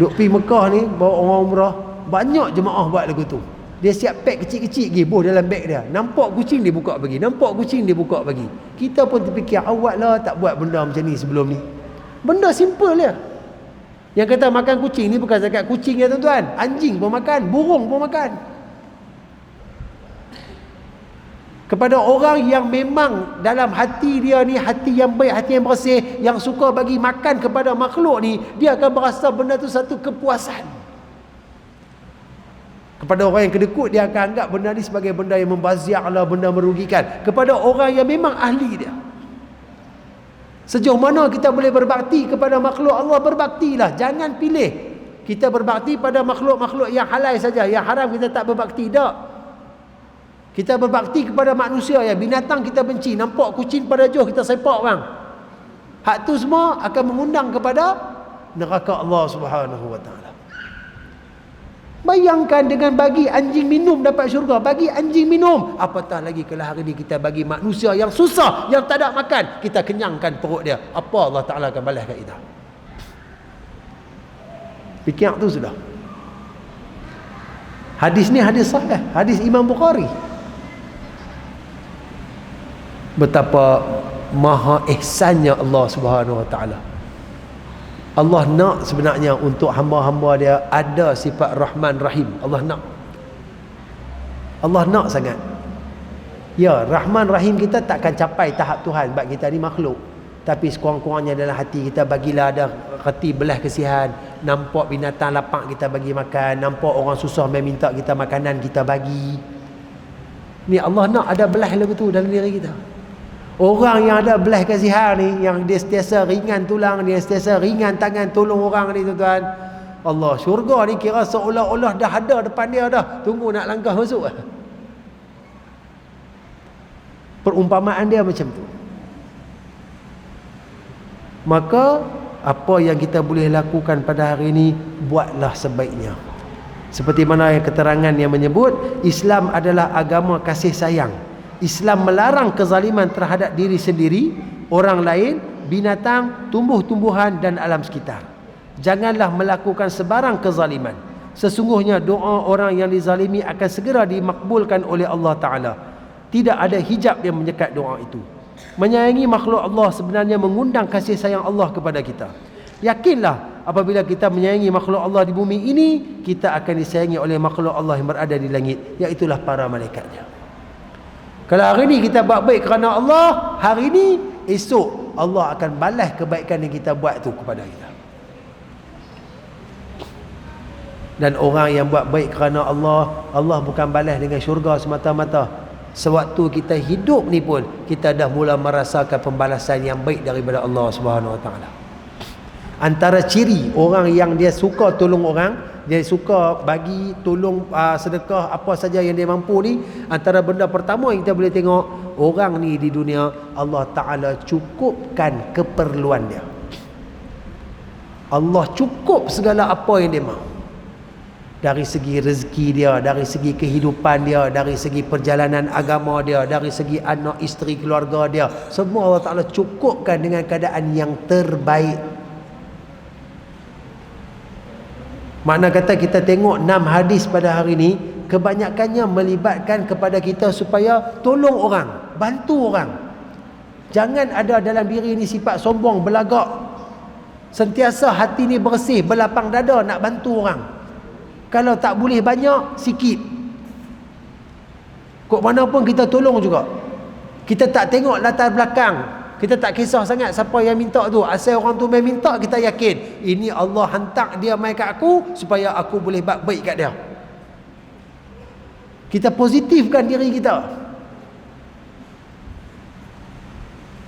Duk pergi Mekah ni bawa orang umrah, banyak jemaah buat lagu tu. Dia siap pack kecil-kecil pergi, boh dalam beg dia. Nampak kucing dia buka bagi, nampak kucing dia buka bagi. Kita pun terfikir, awak lah tak buat benda macam ni sebelum ni. Benda simple dia. Yang kata makan kucing ni bukan zakat kucing ya tuan-tuan. Anjing pun makan, burung pun makan. Kepada orang yang memang dalam hati dia ni hati yang baik, hati yang bersih, yang suka bagi makan kepada makhluk ni, dia akan berasa benda tu satu kepuasan. Kepada orang yang kedekut, dia akan anggap benda ni sebagai benda yang membaziak lah, benda merugikan. Kepada orang yang memang ahli dia, sejauh mana kita boleh berbakti kepada makhluk Allah, berbaktilah. Jangan pilih kita berbakti pada makhluk-makhluk yang halal saja, yang haram kita tak berbakti. Tak. Kita berbakti kepada manusia, ya, binatang kita benci, nampak kucing pada jauh kita sepak bang. Hak tu semua akan mengundang kepada neraka Allah Subhanahu wa taala. Bayangkan dengan bagi anjing minum dapat syurga, bagi anjing minum, apatah lagi kalau hari ni kita bagi manusia yang susah, yang tak ada makan, kita kenyangkan perut dia, apa Allah Taala akan balas kat kita? Fikir tu sudah. Hadis ni hadis sahih, hadis Imam Bukhari. Betapa maha ihsannya Allah Subhanahu wa taala. Allah nak sebenarnya untuk hamba-hamba dia ada sifat Rahman Rahim. Allah nak. Allah nak sangat. Ya, Rahman Rahim kita takkan capai tahap Tuhan sebab kita ni makhluk. Tapi sekurang-kurangnya dalam hati kita bagilah ada reti belas kesihan. Nampak binatang lapang kita bagi makan, nampak orang susah mai minta kita makanan kita bagi. Ni Allah nak ada belas lagu tu dalam diri kita. Orang yang ada belas kasihan ni, yang dia sentiasa ringan tulang, dia sentiasa ringan tangan tolong orang ni tuan-tuan, Allah, syurga ni kira seolah-olah dah ada depan dia dah, tunggu nak langkah masuk. Perumpamaan dia macam tu. Maka apa yang kita boleh lakukan pada hari ini, buatlah sebaiknya. Seperti mana yang keterangan yang menyebut Islam adalah agama kasih sayang. Islam melarang kezaliman terhadap diri sendiri, orang lain, binatang, tumbuh-tumbuhan dan alam sekitar. Janganlah melakukan sebarang kezaliman. Sesungguhnya doa orang yang dizalimi akan segera dimakbulkan oleh Allah Ta'ala. Tidak ada hijab yang menyekat doa itu. Menyayangi makhluk Allah sebenarnya mengundang kasih sayang Allah kepada kita. Yakinlah apabila kita menyayangi makhluk Allah di bumi ini, kita akan disayangi oleh makhluk Allah yang berada di langit, iaitulah para malaikatnya. Kalau hari ni kita buat baik kerana Allah, hari ni, esok Allah akan balas kebaikan yang kita buat tu kepada kita. Dan orang yang buat baik kerana Allah, Allah bukan balas dengan syurga semata-mata. Sewaktu kita hidup ni pun, kita dah mula merasakan pembalasan yang baik daripada Allah Subhanahu Wa Taala. Antara ciri orang yang dia suka tolong orang, dia suka bagi tolong sedekah apa saja yang dia mampu ni, antara benda pertama yang kita boleh tengok, orang ni di dunia Allah Ta'ala cukupkan keperluan dia. Allah cukup segala apa yang dia mahu. Dari segi rezeki dia, dari segi kehidupan dia, dari segi perjalanan agama dia, dari segi anak isteri keluarga dia, semua Allah Ta'ala cukupkan dengan keadaan yang terbaik. Makna kata kita tengok 6 hadis pada hari ini, kebanyakannya melibatkan kepada kita supaya tolong orang, bantu orang. Jangan ada dalam diri ini sifat sombong, belagak. Sentiasa hati ni bersih, berlapang dada nak bantu orang. Kalau tak boleh banyak, sikit. Kok mana pun kita tolong juga. Kita tak tengok latar belakang. Kita tak kisah sangat siapa yang minta tu. Asal orang tu main minta, kita yakin ini Allah hantar dia mai kat aku supaya aku boleh buat baik kat dia. Kita positifkan diri kita.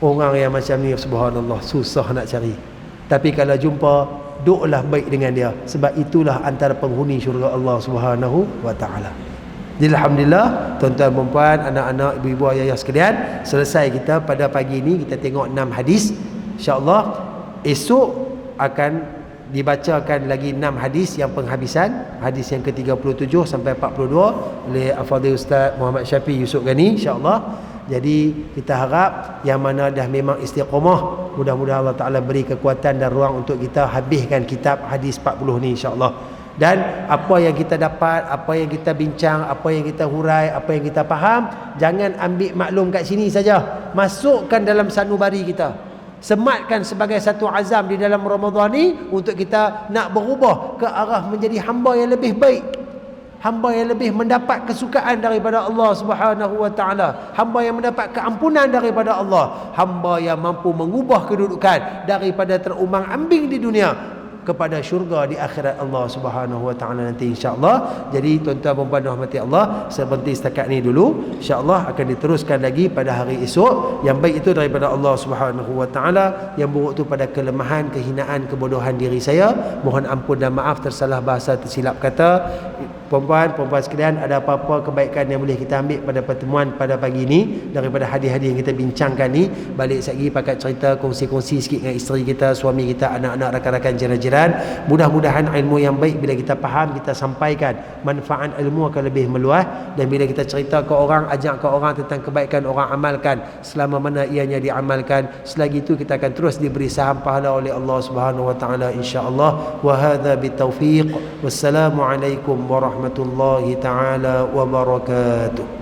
Orang yang macam ni, subhanallah, susah nak cari. Tapi kalau jumpa, duklah baik dengan dia. Sebab itulah antara penghuni syurga Allah Subhanahu Wa Ta'ala. Jadi alhamdulillah, tuan-tuan dan puan, anak-anak, ibu-ibu, ayah-ayah sekalian, selesai kita pada pagi ini, kita tengok 6 hadis. InsyaAllah esok akan dibacakan lagi 6 hadis yang penghabisan, hadis yang ke-37 sampai 42 oleh Al-Fadhil Ustaz Muhammad Syafiq Yusof Ghani, insyaAllah. Jadi kita harap yang mana dah memang istiqamah, mudah-mudahan Allah Ta'ala beri kekuatan dan ruang untuk kita habiskan kitab hadis 40 ni, insyaAllah. Dan apa yang kita dapat, apa yang kita bincang, apa yang kita hurai, apa yang kita faham, jangan ambil maklum kat sini saja. Masukkan dalam sanubari kita. Sematkan sebagai satu azam di dalam Ramadan ni untuk kita nak berubah ke arah menjadi hamba yang lebih baik. hamba yang lebih mendapat kesukaan daripada Allah Subhanahu wa taala, hamba yang mendapat keampunan daripada Allah, hamba yang mampu mengubah kedudukan daripada terumang-ambing di dunia kepada syurga di akhirat Allah Subhanahu wa taala nanti insya-Allah. Jadi tuan-tuan dan puan rahmati Allah, seperti setakat ni dulu, insya-Allah akan diteruskan lagi pada hari esok. Yang baik itu daripada Allah Subhanahu wa taala, yang buruk itu pada kelemahan, kehinaan, kebodohan diri saya. Mohon ampun dan maaf tersalah bahasa, tersilap kata. Perempuan-perempuan sekalian, ada apa-apa kebaikan yang boleh kita ambil pada pertemuan pada pagi ini daripada hadis-hadis yang kita bincangkan ni, balik sekali pakat cerita, kongsi-kongsi sikit dengan isteri kita, suami kita, anak-anak, rakan-rakan, jiran-jiran. Mudah-mudahan ilmu yang baik bila kita faham, kita sampaikan, manfaat ilmu akan lebih meluas. Dan bila kita cerita ke orang, ajak ke orang tentang kebaikan, orang amalkan selama mana ianya diamalkan, selagi itu kita akan terus diberi saham pahala oleh Allah Subhanahu wa taala insya-Allah. Wa hadza bitaufiq. Wassalamualaikum warahmatullahi taala wabarakatuh.